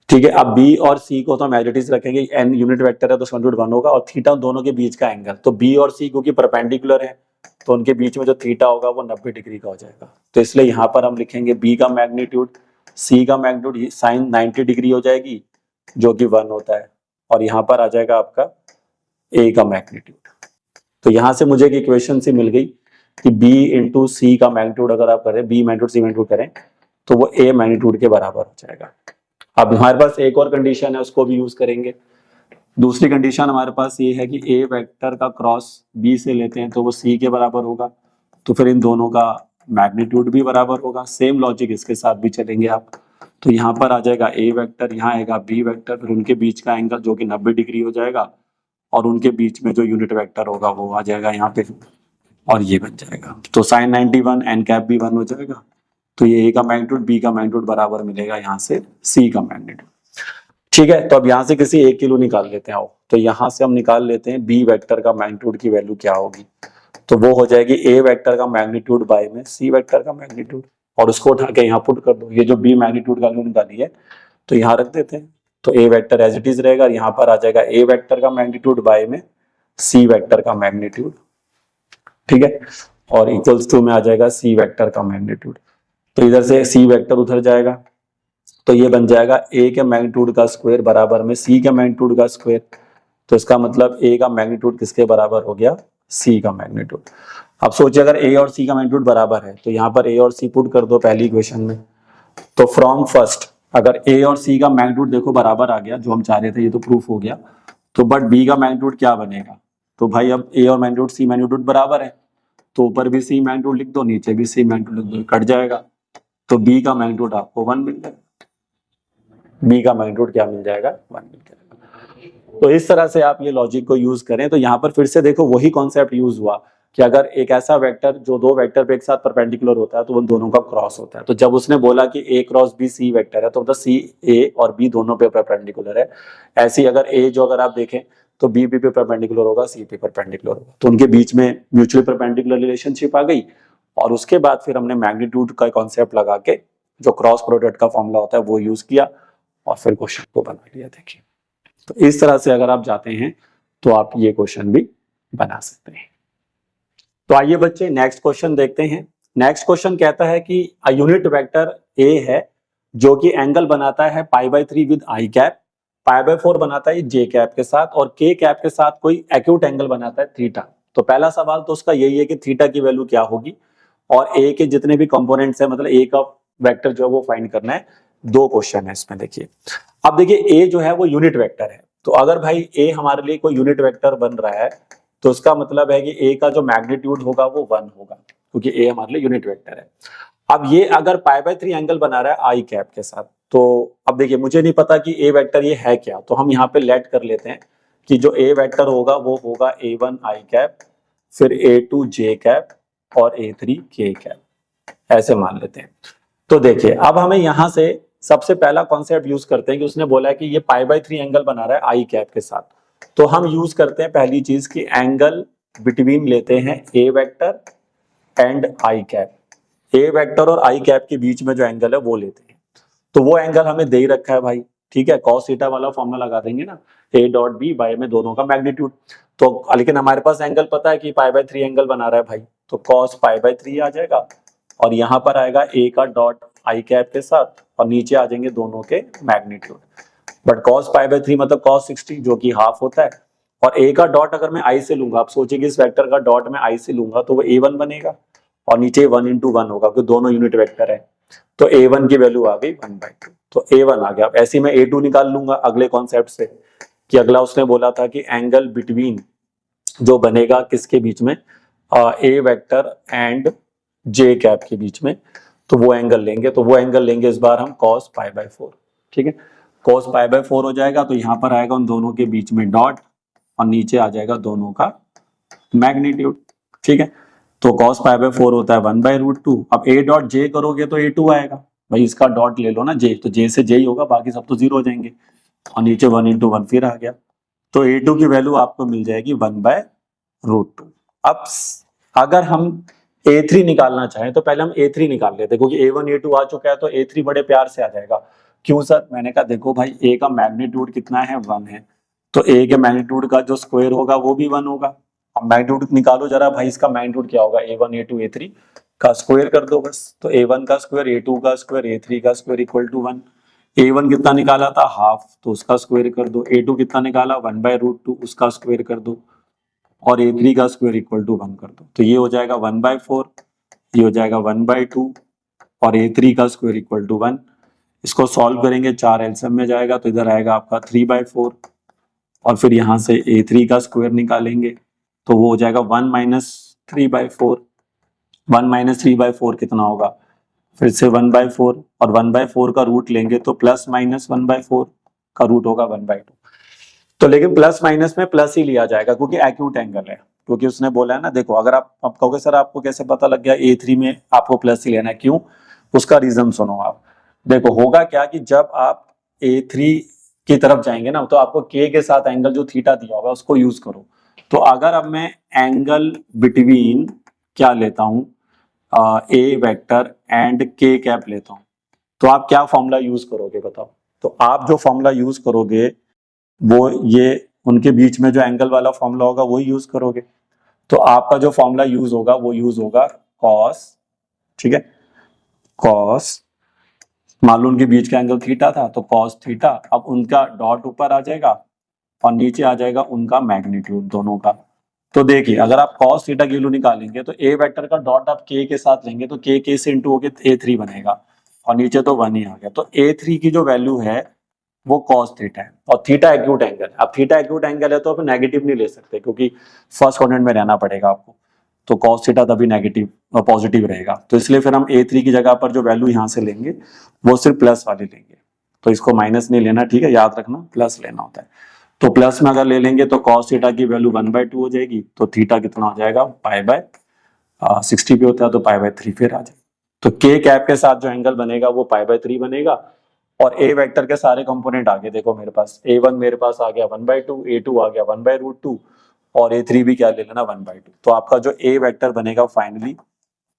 ठीक है। अब बी और सी को तो हम एज इट इज रखेंगे, एन यूनिट वेक्टर है तो मैग्नीट्यूड 1 होगा और थीटा दोनों के बीच का एंगल। तो बी और सी क्योंकि परपेंडिकुलर है तो उनके बीच में जो थीटा होगा वो 90 डिग्री का हो जाएगा। तो इसलिए यहाँ पर हम लिखेंगे बी का मैग्नीट्यूड सी का मैग्नीट्यूड साइन 90 डिग्री हो जाएगी जो कि 1 होता है, और यहाँ पर आ जाएगा आपका ए का मैग्नीट्यूड। तो यहाँ से मुझे एक इक्वेशन सी मिल गई कि b इंटू सी का मैग्नीट्यूड अगर आप करें, b मैग्नीट्यूड सी मैग्नीट्यूड करें तो वो a मैग्नीट्यूड के बराबर हो जाएगा। अब हमारे पास एक और कंडीशन है, उसको भी यूज करेंगे। दूसरी कंडीशन हमारे पास ये है कि a वेक्टर का क्रॉस b से लेते हैं तो वो c के बराबर होगा, तो फिर इन दोनों का मैग्नीट्यूड भी बराबर होगा। सेम लॉजिक इसके साथ भी चलेंगे आप। तो यहाँ पर आ जाएगा a वेक्टर, यहाँ आएगा b वेक्टर, फिर उनके बीच का एंगल जो कि 90 डिग्री हो जाएगा और उनके बीच में जो यूनिट वेक्टर होगा वो आ जाएगा यहाँ पे और ये बन जाएगा। तो साइन 91 एन कैप भी 1 हो जाएगा। तो ये ए का मैग्नीट्यूड बी का मैग्नीट्यूड बराबर मिलेगा यहाँ से सी का मैग्नीट्यूड। ठीक है, तो अब यहाँ से किसी एक किलो निकाल लेते हैं। आओ, तो यहाँ से हम निकाल लेते हैं बी वेक्टर का मैग्नीट्यूड की वैल्यू क्या होगी। तो वो हो जाएगी ए वेक्टर का मैग्नीट्यूड बाय में सी वेक्टर का मैग्नीट्यूड, और उसको उठा के यहाँ पुट कर दो। ये जो बी मैग्नीट्यूड का वैल्यू निकाली है तो यहाँ रख देते हैं। तो ए वेक्टर एज इट इज रहेगा, यहाँ पर आ जाएगा ए वेक्टर का मैग्नीट्यूड बाय में सी वेक्टर का मैग्नीट्यूड। ठीक है, और इक्वल्स टू में आ जाएगा सी वेक्टर का मैग्नीट्यूड। तो इधर से सी वेक्टर उधर जाएगा तो ये बन जाएगा ए के मैग्नीट्यूड का स्क्वायर बराबर में सी के मैग्नीट्यूड का स्क्वायर। तो इसका मतलब ए का मैग्नीट्यूड किसके बराबर हो गया, सी का मैग्नीट्यूड। अब सोचिए अगर ए और सी का मैग्नीट्यूड बराबर है तो यहाँ पर ए और सी पुट कर दो पहली इक्वेशन में। तो फ्रॉम फर्स्ट अगर ए और सी का मैग्नीट्यूड देखो बराबर आ गया, जो हम चाह रहे थे ये तो प्रूफ हो गया। तो बट बी का मैग्नीट्यूड क्या बनेगा, तो भाई अब ए और मैग्नीट्यूड सी मैग्नीट्यूड बराबर है तो ऊपर भी सी मैग्नीट्यूड लिख दो, नीचे भी सी मैग्नीट्यूड लिख दो, कट जाएगा। तो बी का मैग्नीट्यूड आपको 1 मिल जाएगा। बी का मैग्नीट्यूड क्या मिल जाएगा, 1 मिल जाएगा। तो इस तरह से आप ये लॉजिक को यूज करें। तो यहाँ पर फिर से देखो वही कॉन्सेप्ट यूज हुआ कि अगर एक ऐसा वेक्टर जो दो वेक्टर पे एक साथ परपेंडिकुलर होता है तो उन दोनों का क्रॉस होता है। तो जब उसने बोला कि ए क्रॉस बी सी वेक्टर है तो मतलब सी ए और बी दोनों पे परपेंडिकुलर है। ऐसे ही अगर ए जो अगर आप देखें तो बी पे परपेंडिकुलर होगा, सी पे परपेंडिकुलर होगा, तो उनके बीच में म्यूचुअली परपेंडिकुलर रिलेशनशिप आ गई। और उसके बाद फिर हमने मैग्नीट्यूड का कॉन्सेप्ट लगा के जो क्रॉस प्रोडक्ट का फॉर्मूला होता है वो यूज किया और फिर क्वेश्चन को बना लिया। देखिए, तो इस तरह से अगर आप जाते हैं तो आप ये क्वेश्चन भी बना सकते हैं। तो आइए बच्चे नेक्स्ट क्वेश्चन देखते हैं। नेक्स्ट क्वेश्चन कहता है कि अ यूनिट वेक्टर ए है जो कि एंगल बनाता है π/3 विद आई कैप, π/4 बनाता है जे कैप के साथ और के कैप के साथ कोई एक्यूट एंगल बनाता है थीटा। तो पहला सवाल तो उसका यही है कि थीटा की वैल्यू क्या होगी और ए के जितने भी कंपोनेंट्स है मतलब ए का वेक्टर जो है वो फाइंड करना है। दो क्वेश्चन है इसमें। देखिए, अब देखिए ए जो है वो यूनिट वेक्टर है, तो अगर भाई ए हमारे लिए कोई यूनिट वेक्टर बन रहा है तो इसका मतलब है कि ए का जो मैग्नीट्यूड होगा वो 1 होगा, क्योंकि ए हमारे लिए यूनिट वेक्टर है। अब ये अगर π/3 एंगल बना रहा है आई कैप के साथ, तो अब देखिए मुझे नहीं पता कि ए वेक्टर ये है क्या, तो हम यहाँ पे लेट कर लेते हैं कि जो ए वेक्टर होगा वो होगा A1 आई कैप, फिर A2 जे कैप और A3 के कैप, ऐसे मान लेते हैं। तो देखिए अब हमें यहाँ से सबसे पहला कॉन्सेप्ट यूज करते हैं कि उसने बोला है कि ये π/3 एंगल बना रहा है आई कैप के साथ, तो हम यूज करते हैं पहली चीज की एंगल बिटवीन लेते हैं A vector and I cap. A vector और आई कैप के बीच में जो एंगल है वो लेते हैं, तो वो एंगल हमें दे ही रखा है भाई, ठीक है, cos थीटा वाला फॉर्मूला लगा देंगे ना, a डॉट बी बाय में दोनों का मैग्नीट्यूड। तो लेकिन हमारे पास एंगल पता है कि π/3 एंगल बना रहा है भाई, तो cos π/3 आ जाएगा और यहाँ पर आएगा a का डॉट आई कैप के साथ और नीचे आ जाएंगे दोनों के मैग्नीट्यूड। बट cos π/3 मतलब cos 60 जो कि हाफ होता है, और a का डॉट अगर मैं i से लूंगा, आप सोचिए कि इस वेक्टर का डॉट मैं i से लूंगा तो वो a1 बनेगा और नीचे 1 into 1 होगा क्योंकि दोनों यूनिट वेक्टर है, तो a1 की वैल्यू आ गई 1/2, तो a1 आ गया। अब ऐसे मैं a2 निकाल लूंगा अगले कॉन्सेप्ट से, कि अगला उसने बोला था कि एंगल बिटवीन जो बनेगा किसके बीच में, ए वेक्टर एंड जे कैप के बीच में, तो वो एंगल लेंगे, तो वो एंगल लेंगे इस बार हम cos π/4, ठीक है, cos π/4 हो जाएगा, तो यहाँ पर आएगा उन दोनों के बीच में डॉट और नीचे आ जाएगा दोनों का मैग्नीट्यूड, ठीक है। तो cos π/4 होता है 1/√2। अब a डॉट j करोगे तो a2 आएगा, भाई इसका डॉट ले लो ना j, तो j से j ही होगा, बाकी सब तो जीरो हो जाएंगे और नीचे 1 into 1 फिर आ गया, तो a2 की वैल्यू आपको मिल जाएगी 1/√2। अब अगर हम a3 निकालना चाहें तो पहले हम a3 निकाल लेते हैं, क्योंकि a1 a2 आ चुका है तो a3 बड़े प्यार से आ जाएगा। क्यों सर? मैंने कहा देखो भाई a का मैग्नीट्यूड कितना है, 1 है, तो a के मैग्नीट्यूड का जो स्क्वायर होगा वो भी 1 होगा। अब मैग्नीट्यूड निकालो जरा भाई, इसका मैग्नीट्यूड क्या होगा, a1 a2 a3 का स्क्वायर कर दो बस, तो a1 का स्क्वायर a2 का स्क्वायर a3 का स्क्वायर इक्वल टू 1। a1 कितना निकाला था, हाफ, तो उसका स्क्वायर कर दो। a2 कितना निकाला, 1/√2, उसका स्क्वायर कर दो और a3 का स्क्वायर इक्वल टू 1 कर दो, तो ये हो जाएगा 1/4, ये हो जाएगा 1/2 और a3 का स्क्वायर इक्वल टू 1। इसको सॉल्व करेंगे, 4 एलसीएम में जाएगा तो इधर आएगा आपका 3/4 और फिर यहाँ से a3 का स्क्वायर निकालेंगे तो वो हो जाएगा 1 - 3/4। 1 - 3/4 कितना होगा, फिर से 1/4 और 1/4 का रूट लेंगे तो प्लस माइनस 1/4 का रूट होगा 1/2। तो लेकिन प्लस माइनस में प्लस ही लिया जाएगा क्योंकि एक्यूट एंगल है, क्योंकि उसने बोला है ना, देखो अगर आप कहोगे सर आपको कैसे पता लग गया a3 में आपको प्लस ही लेना है, क्यों, उसका रीजन सुनो आप। देखो होगा क्या कि जब आप a3 की तरफ जाएंगे ना तो आपको k के साथ एंगल जो थीटा दिया होगा उसको यूज करो। तो अगर अब मैं एंगल बिटवीन क्या लेता हूं, ए वेक्टर एंड के कैप लेता हूं, तो आप क्या फॉर्मूला यूज करोगे बताओ। तो आप जो फॉर्मूला यूज करोगे वो ये उनके बीच में जो एंगल वाला फॉर्मूला होगा वो यूज करोगे। तो आपका जो फॉर्मूला यूज होगा वो यूज होगा कॉस, ठीक है, कॉस, मान लो उनके बीच का एंगल थीटा था तो कॉस थीटा, अब उनका डॉट ऊपर आ जाएगा और नीचे आ जाएगा उनका मैग्नीट्यूड दोनों का। तो देखिए अगर आप cos थीटा की वैल्यू निकालेंगे तो a वेक्टर का डॉट आप k के साथ लेंगे तो k से इंटू होके a3 बनेगा और नीचे तो 1 ही आ गया, तो a3 की जो वैल्यू है वो cos थीटा है और थीटा एक्यूट एंगल है। अब थीटा एक्यूट एंगल है तो आप नेगेटिव नहीं ले सकते क्योंकि फर्स्ट क्वाड्रेंट में रहना पड़ेगा आपको, तो cos थीटा तभी नेगेटिव और पॉजिटिव रहेगा, तो इसलिए फिर हम a3 की जगह पर जो वैल्यू यहाँ से लेंगे वो सिर्फ प्लस वाली लेंगे, तो इसको माइनस नहीं लेना, ठीक है, याद रखना प्लस लेना होता है। तो प्लस में अगर ले लेंगे तो cos थीटा की वैल्यू 1/2 हो जाएगी, तो थीटा कितना हो जाएगा, π/60 पे होता है तो π/3 फिर आ जाएगा। तो k कैप के साथ जो एंगल बनेगा वो π/3 बनेगा और a वेक्टर के सारे कंपोनेंट आ गए, देखो मेरे पास a1 मेरे पास आ गया 1/2, a2 आ गया 1/√2 और a3 भी क्या ले लेना 1/2। तो आपका जो a वेक्टर बनेगा फाइनली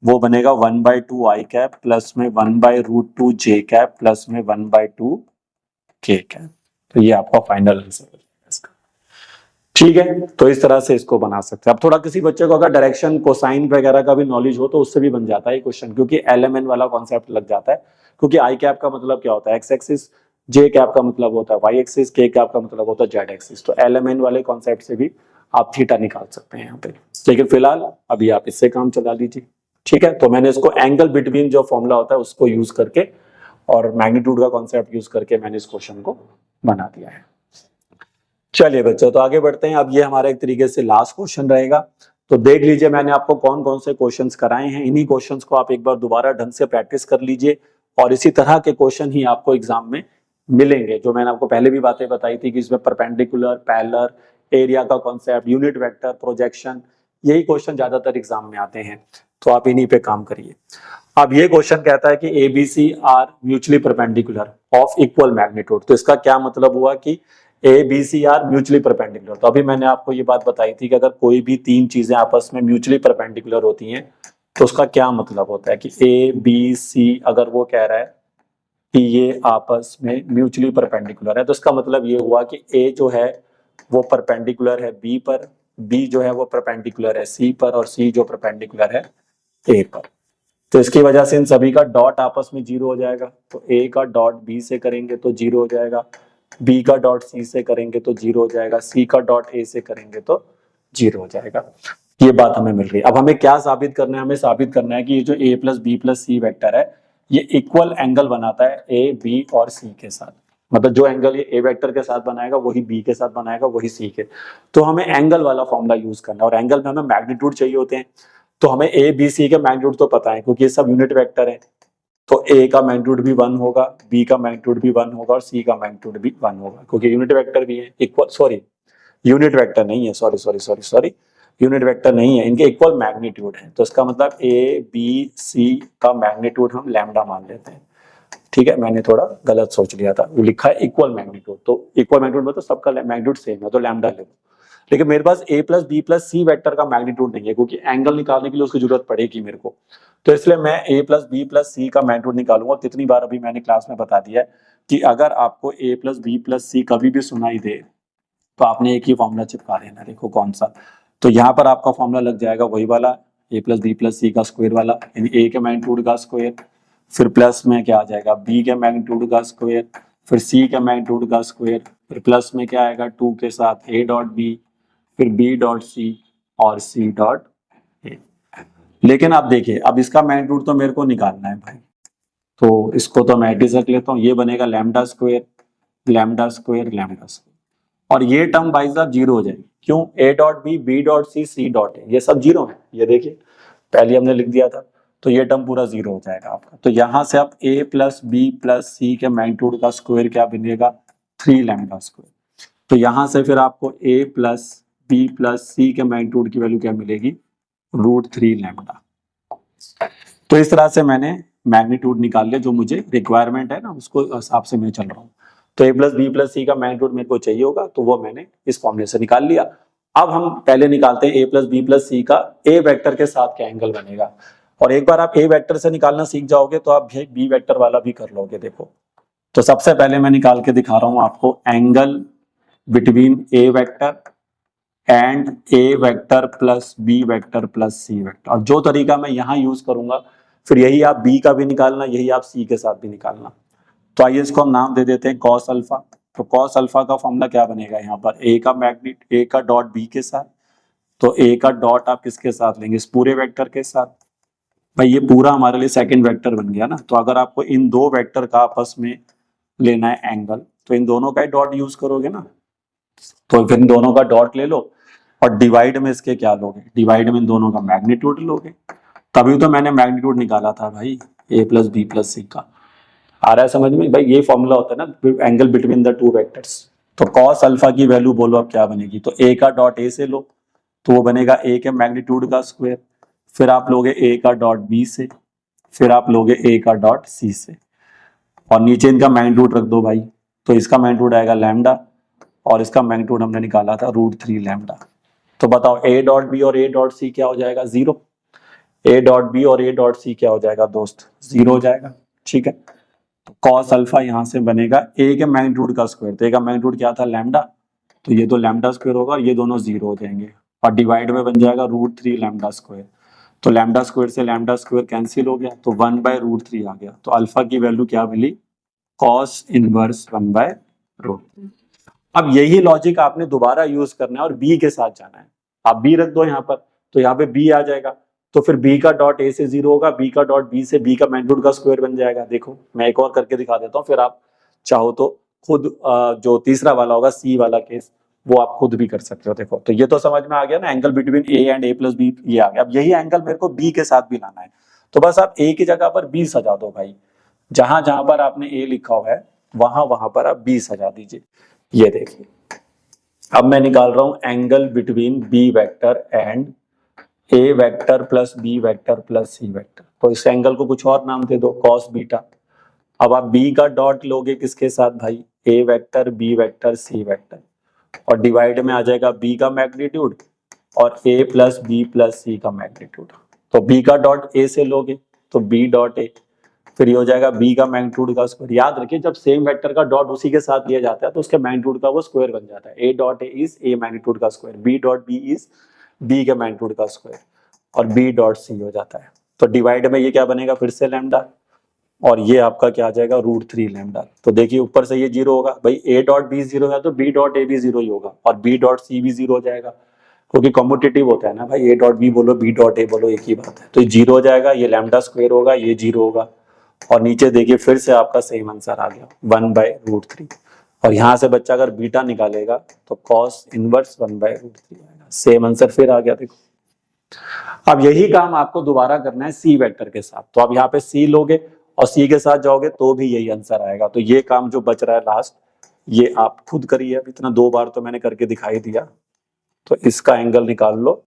वो बनेगा 1/2 आई कैप प्लस में 1/√2 जे कैप प्लस में 1/2 के कैप। तो ये आपका फाइनल आंसर है इसका, ठीक है। तो इस तरह से इसको बना सकते हैं। अब थोड़ा किसी बच्चे को अगर डायरेक्शन कोसाइन वगैरह का भी नॉलेज हो तो उससे भी बन जाता है क्वेश्चन, क्योंकि LMN वाला कॉन्सेप्ट लग जाता है, क्योंकि आई कैप का मतलब क्या होता है एक्स एक्सिस, जे कैप का मतलब होता है वाई एक्सिस, के कैप का मतलब होता है जेड एक्सिस। तो LMN वाले कॉन्सेप्ट से भी आप थीटा निकाल सकते हैं यहाँ पे, लेकिन फिलहाल अभी आप इससे काम चला लीजिए, ठीक है। तो मैंने इसको एंगल बिटवीन जो फॉर्मूला होता है उसको यूज करके और मैग्नीट्यूड का कॉन्सेप्ट यूज करके मैंने इस क्वेश्चन को बना दिया है। चलिए बच्चों, तो आगे बढ़ते हैं। अब ये हमारा एक तरीके से लास्ट क्वेश्चन रहेगा। तो देख लीजिए मैंने आपको कौन कौन से क्वेश्चंस कराए हैं। इन्हीं क्वेश्चंस को आप एक बार दोबारा ढंग से प्रैक्टिस कर लीजिए और इसी तरह के क्वेश्चन ही आपको एग्जाम में मिलेंगे। जो मैंने आपको पहले भी बातें बताई थी कि इसमें परपेंडिकुलर, पैरेलल, एरिया का कॉन्सेप्ट, यूनिट वेक्टर, प्रोजेक्शन, यही क्वेश्चन ज्यादातर एग्जाम में आते हैं। तो आप इन्हीं पे काम करिए। अब ये क्वेश्चन कहता है कि ABC are mutually perpendicular of equal magnitude. तो इसका क्या मतलब हुआ कि ABC आर म्यूचुअली परपेंडिकुलर। तो अभी मैंने आपको ये बात बताई थी कि अगर कोई भी तीन चीजें आपस में म्यूचुअली परपेंडिकुलर होती हैं तो उसका क्या मतलब होता है कि ABC अगर वो कह रहा है कि ये आपस में म्यूचुअली परपेंडिकुलर है, तो इसका मतलब ये हुआ कि A जो है वो परपेंडिकुलर है B पर, B जो है वो परपेंडिकुलर है C पर, और C जो परपेंडिकुलर है A पर। तो इसकी वजह से इन सभी का डॉट आपस में जीरो हो जाएगा। तो A का डॉट B से करेंगे तो जीरो हो जाएगा, B का डॉट C से करेंगे तो जीरो हो जाएगा, C का डॉट A से करेंगे तो जीरो हो जाएगा। ये बात हमें मिल रही है। अब हमें क्या साबित करना है? हमें साबित करना है कि ये जो A plus B plus C vector है ये इक्वल एंगल बनाता है A, B और C के साथ। मतलब जो एंगल ये A वेक्टर के साथ बनाएगा वही B के साथ बनाएगा, वही C के। तो हमें एंगल वाला फॉर्मूला यूज करना है और एंगल में हमें मैग्नीट्यूड चाहिए होते हैं। तो हमें A, B, C के मैग्नीट्यूड तो पता है क्योंकि ये सब यूनिट वेक्टर है। तो A का मैग्नीट्यूड भी 1 होगा, B का मैग्नीट्यूड भी 1 होगा और C का मैग्नीट्यूड भी 1 होगा क्योंकि यूनिट वेक्टर भी है। इक्वल, सॉरी यूनिट वेक्टर नहीं है, सॉरी यूनिट वेक्टर नहीं है, इनके इक्वल मैग्नीट्यूड है। तो इसका मतलब A, B, C का मैग्नीट्यूड हम लैम्डा मान लेते हैं। ठीक है, मैंने थोड़ा गलत सोच लिया था, वो लिखा है इक्वल मैग्नीट्यूड। तो इक्वल मैग्नीट्यूड मतलब सबका मैग्नीट्यूड सेम है तो लैम्डा ले लो। लेकिन मेरे पास A plus B plus C vector का मैग्नीट्यूड नहीं है क्योंकि एंगल निकालने के लिए उसकी जरूरत पड़ेगी मेरे को। तो इसलिए मैं A plus B plus C का मैग्नीट्यूड निकालूंगा। कितनी बार अभी मैंने क्लास में बता दिया है कि अगर आपको A plus B plus C कभी भी सुनाई दे तो आपने एक ही फॉर्मूला चिपका देना। देखो कौन सा, तो यहाँ पर आपका फॉर्मूला लग जाएगा वही वाला A plus B plus C का स्क्वायर वाला, यानी A के मैग्नीट्यूड का स्क्वायर, फिर प्लस में क्या आ जाएगा B के मैग्नीट्यूड का स्क्वायर, फिर C के मैग्नीट्यूड का स्क्वायर, फिर प्लस में क्या आएगा 2 के साथ A डॉट B, फिर B डॉट C और C डॉट A। लेकिन अब देखिए, अब इसका मैग्नीट्यूड तो मेरे को निकालना है भाई, तो इसको तो मैं एडिस रख लेता हूँ। ये बनेगा lambda square lambda square lambda square, और ये टर्म भाई साहब जीरो हो जाएगी। क्यों? A dot B, B dot C, C dot A ये सब जीरो है। ये देखिए पहले हमने लिख दिया था, तो ये टर्म पूरा जीरो हो जाएगा आपका। तो यहां से आप A plus B plus C के मैग्नीट्यूड का स्क्वायर क्या बनेगा 3 लैम्डा स्क्वायर। तो यहां से फिर आपको A plus B plus C के मैग्नीट्यूड की वैल्यू क्या मिलेगी √3 लैम्डा। तो इस तरह से मैंने मैग्नीट्यूड निकाल लिया, जो मुझे रिक्वायरमेंट है ना उसको हिसाब से मैं चल रहा हूँ। तो A plus B plus C का मैग्नीट्यूड मेरे को चाहिए होगा, तो वो मैंने इस फॉर्मूले से निकाल लिया। अब हम पहले निकालते हैं A plus B plus C का A वेक्टर के साथ क्या एंगल बनेगा। और एक बार आप A वेक्टर से निकालना सीख जाओगे तो आप B वेक्टर वाला भी कर लोगे। देखो, तो सबसे पहले मैं निकाल के दिखा रहा हूं आपको angle between A vector and A vector plus B vector plus C vector. और जो तरीका मैं यहाँ यूज करूंगा फिर यही आप B का भी निकालना, यही आप C के साथ भी निकालना। तो आइए इसको हम नाम दे देते हैं कॉस अल्फा। तो कॉस अल्फा का फॉर्मूला क्या बनेगा यहाँ पर A का मैग्नीट A का डॉट B के साथ, तो A का डॉट आप किसके साथ लेंगे इस पूरे वेक्टर के साथ। भाई ये पूरा हमारे लिए सेकंड वेक्टर बन गया ना। तो अगर आपको इन दो वेक्टर का आपस में लेना है एंगल तो इन दोनों का डॉट यूज करोगे ना। तो फिर इन दोनों का डॉट ले लो और डिवाइड में इसके क्या लोगे, डिवाइड में इन दोनों का मैग्नीट्यूड लोगे। तभी तो मैंने मैग्नीट्यूड निकाला था भाई A plus B plus C का। आ रहा है समझ में भाई? ये फॉर्मूला होता है ना angle between the two vectors. तो कॉस अल्फा की वैल्यू बोलो अब क्या बनेगी, तो A का डॉट A से लो तो वो बनेगा A के मैग्नीट्यूड का स्क्वायर, फिर आप लोगे A का डॉट B से, फिर आप लोगे A का डॉट C से, और नीचे इनका मैग्नीट्यूड रख दो भाई। तो इसका मैग्नीट्यूड आएगा लैम्डा और इसका मैग्नीट्यूड हमने निकाला था √3 लैम्डा। तो बताओ A डॉट B और A डॉट C क्या हो जाएगा जीरो। A डॉट B और A डॉट C क्या हो जाएगा दोस्त जीरो हो जाएगा। ठीक है, तो कॉस अल्फा यहाँ से बनेगा A के मैग्नीट्यूड का स्क्वायर। तो A का मैग्नीट्यूड क्या था लैम्डा, तो ये तो लैम्डा स्क्वायर होगा, ये दोनों जीरो हो जाएंगे और डिवाइड में बन जाएगा √3 लैम्डा स्क्वायर। तो लैम्डा स्क्वायर से लैम्डा स्क्वायर कैंसिल हो गया तो 1/√3 आ गया। तो अल्फा की वैल्यू क्या मिली कॉस इनवर्स 1/√3। अब यही लॉजिक आपने दोबारा यूज करना है और B के साथ जाना है। आप B रख दो यहाँ पर, तो यहाँ पे B आ जाएगा। तो फिर B का डॉट A से जीरो होगा, B का डॉट B से B का मैग्नीट्यूड का स्क्वायर बन जाएगा। देखो मैं एक और करके दिखा देता हूँ, फिर आप चाहो तो खुद जो तीसरा वाला होगा C वाला केस वो आप खुद भी कर सकते हो। देखो तो ये तो समझ में आ गया ना, angle between A and A plus B ये आ गया। अब यही एंगल मेरे को बी के साथ भी लाना है, तो बस आप ए की जगह पर बी सजा दो भाई। जहां जहां पर आपने ए लिखा हुआ है वहां वहां पर आप बी सजा दीजिए। ये देखिए अब मैं निकाल रहा हूं angle between B vector and A vector plus B vector plus C vector. तो इस एंगल को कुछ और नाम दे दो, कॉस बीटा। अब आप बी का डॉट लोगे किसके साथ भाई, A vector B vector C vector, और डिवाइड में आ जाएगा बी का मैग्नीट्यूड और A plus B plus C का मैग्नीट्यूड। तो बी का डॉट ए से लोगे तो बी डॉट ए, फिर ये हो जाएगा बी का मैग्नीट्यूड का स्क्वायर। याद रखिए जब सेम वेक्टर का डॉट उसी के साथ लिया जाता है तो उसके मैग्नीट्यूड का वो स्क्वायर बन जाता है। A dot A is A magnitude का square, B dot B is B के मैग्नीट्यूड का स्क्वायर, और बी डॉट सी हो जाता है। तो डिवाइड में ये क्या बनेगा फिर से लैम्डा, और ये आपका क्या आ जाएगा √3 लैम्डा। तो देखिए ऊपर से ये 0 होगा भाई, ए डॉट बी 0 है तो बी डॉट ए भी 0 ही होगा, और बी डॉट सी भी 0 हो जाएगा, क्योंकि कॉम्पिटिटिव होता है ना भाई, ए डॉट बी बोलो बी डॉट ए बोलो एक ही बात है। तो ये 0 हो जाएगा, ये लैम्डा स्क्वायर होगा, ये 0 होगा, और नीचे देखिए फिर से आपका सेम आंसर आ गया 1/√3। और यहाँ से बच्चा अगर बीटा निकालेगा तो कॉस इनवर्स 1/√3 आएगा, सेम आंसर फिर आ गया। देखो अब यही काम आपको दोबारा करना है सी वेक्टर के साथ। तो अब यहाँ पे सी लोगे और सी के साथ जाओगे तो भी यही आंसर आएगा। तो ये काम जो बच रहा है लास्ट, ये आप खुद करिए। अब इतना 2 बार तो मैंने करके दिखाई दिया, तो इसका एंगल निकाल लो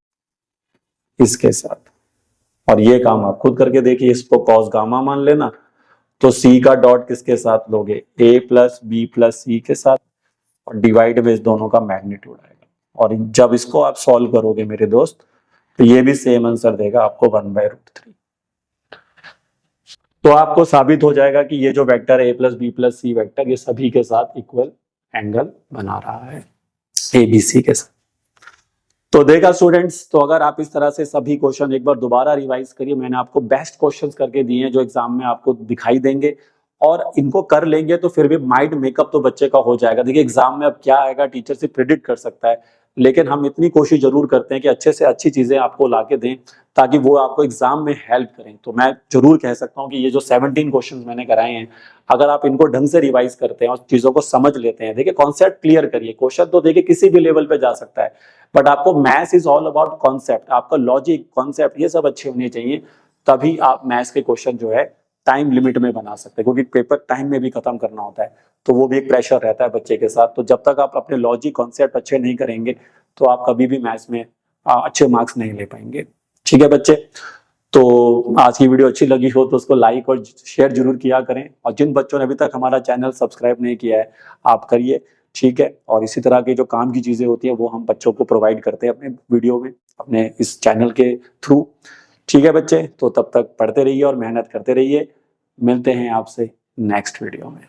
इसके साथ, और ये काम आप खुद करके देखिए। इसको कॉस गामा मान लेना, तो सी का डॉट किसके साथ लोगे, ए प्लस बी प्लस सी के साथ, और डिवाइड में इस दोनों का मैग्नीट्यूड आएगा। और जब इसको आप सॉल्व करोगे मेरे दोस्त तो ये भी सेम आंसर देगा आपको 1/√3। तो आपको साबित हो जाएगा कि ये जो vector A plus B plus C vector ये सभी के साथ इक्वल एंगल बना रहा है ए बी सी के साथ। तो देखा स्टूडेंट्स, तो अगर आप इस तरह से सभी क्वेश्चन एक बार दोबारा रिवाइज करिए, मैंने आपको बेस्ट क्वेश्चंस करके दिए हैं जो एग्जाम में आपको दिखाई देंगे, और इनको कर लेंगे तो फिर भी माइंड मेकअप तो बच्चे का हो जाएगा। देखिए एग्जाम में अब क्या आएगा टीचर से प्रिडिक्ट कर सकता है, लेकिन हम इतनी कोशिश जरूर करते हैं कि अच्छे से अच्छी चीजें आपको लाके दें ताकि वो आपको एग्जाम में हेल्प करें। तो मैं जरूर कह सकता हूँ कि ये जो 17 क्वेश्चंस मैंने कराए हैं, अगर आप इनको ढंग से रिवाइज करते हैं और चीजों को समझ लेते हैं, देखिए कॉन्सेप्ट क्लियर करिए। क्वेश्चन तो देखिए किसी भी लेवल पे जा सकता है, बट आपको maths is all about concept, आपका लॉजिक कॉन्सेप्ट ये सब अच्छे होने चाहिए, तभी आप मैथ्स के क्वेश्चन जो है टाइम लिमिट में बना सकते हैं, क्योंकि पेपर टाइम में भी खत्म करना होता है, तो वो भी एक प्रेशर रहता है बच्चे के साथ। तो जब तक आप अपने लॉजिक कॉन्सेप्ट अच्छे नहीं करेंगे तो आप कभी भी मैथ्स में अच्छे मार्क्स नहीं ले पाएंगे। ठीक है बच्चे, तो आज की वीडियो अच्छी लगी हो तो उसको लाइक और शेयर जरूर किया करें, और जिन बच्चों ने अभी तक हमारा चैनल सब्सक्राइब नहीं किया है आप करिए। ठीक है, और इसी तरह की जो काम की चीजें होती है वो हम बच्चों को प्रोवाइड करते हैं अपने वीडियो में, अपने इस चैनल के थ्रू। ठीक है बच्चे, तो तब तक पढ़ते रहिए और मेहनत करते रहिए। मिलते हैं आपसे नेक्स्ट वीडियो में।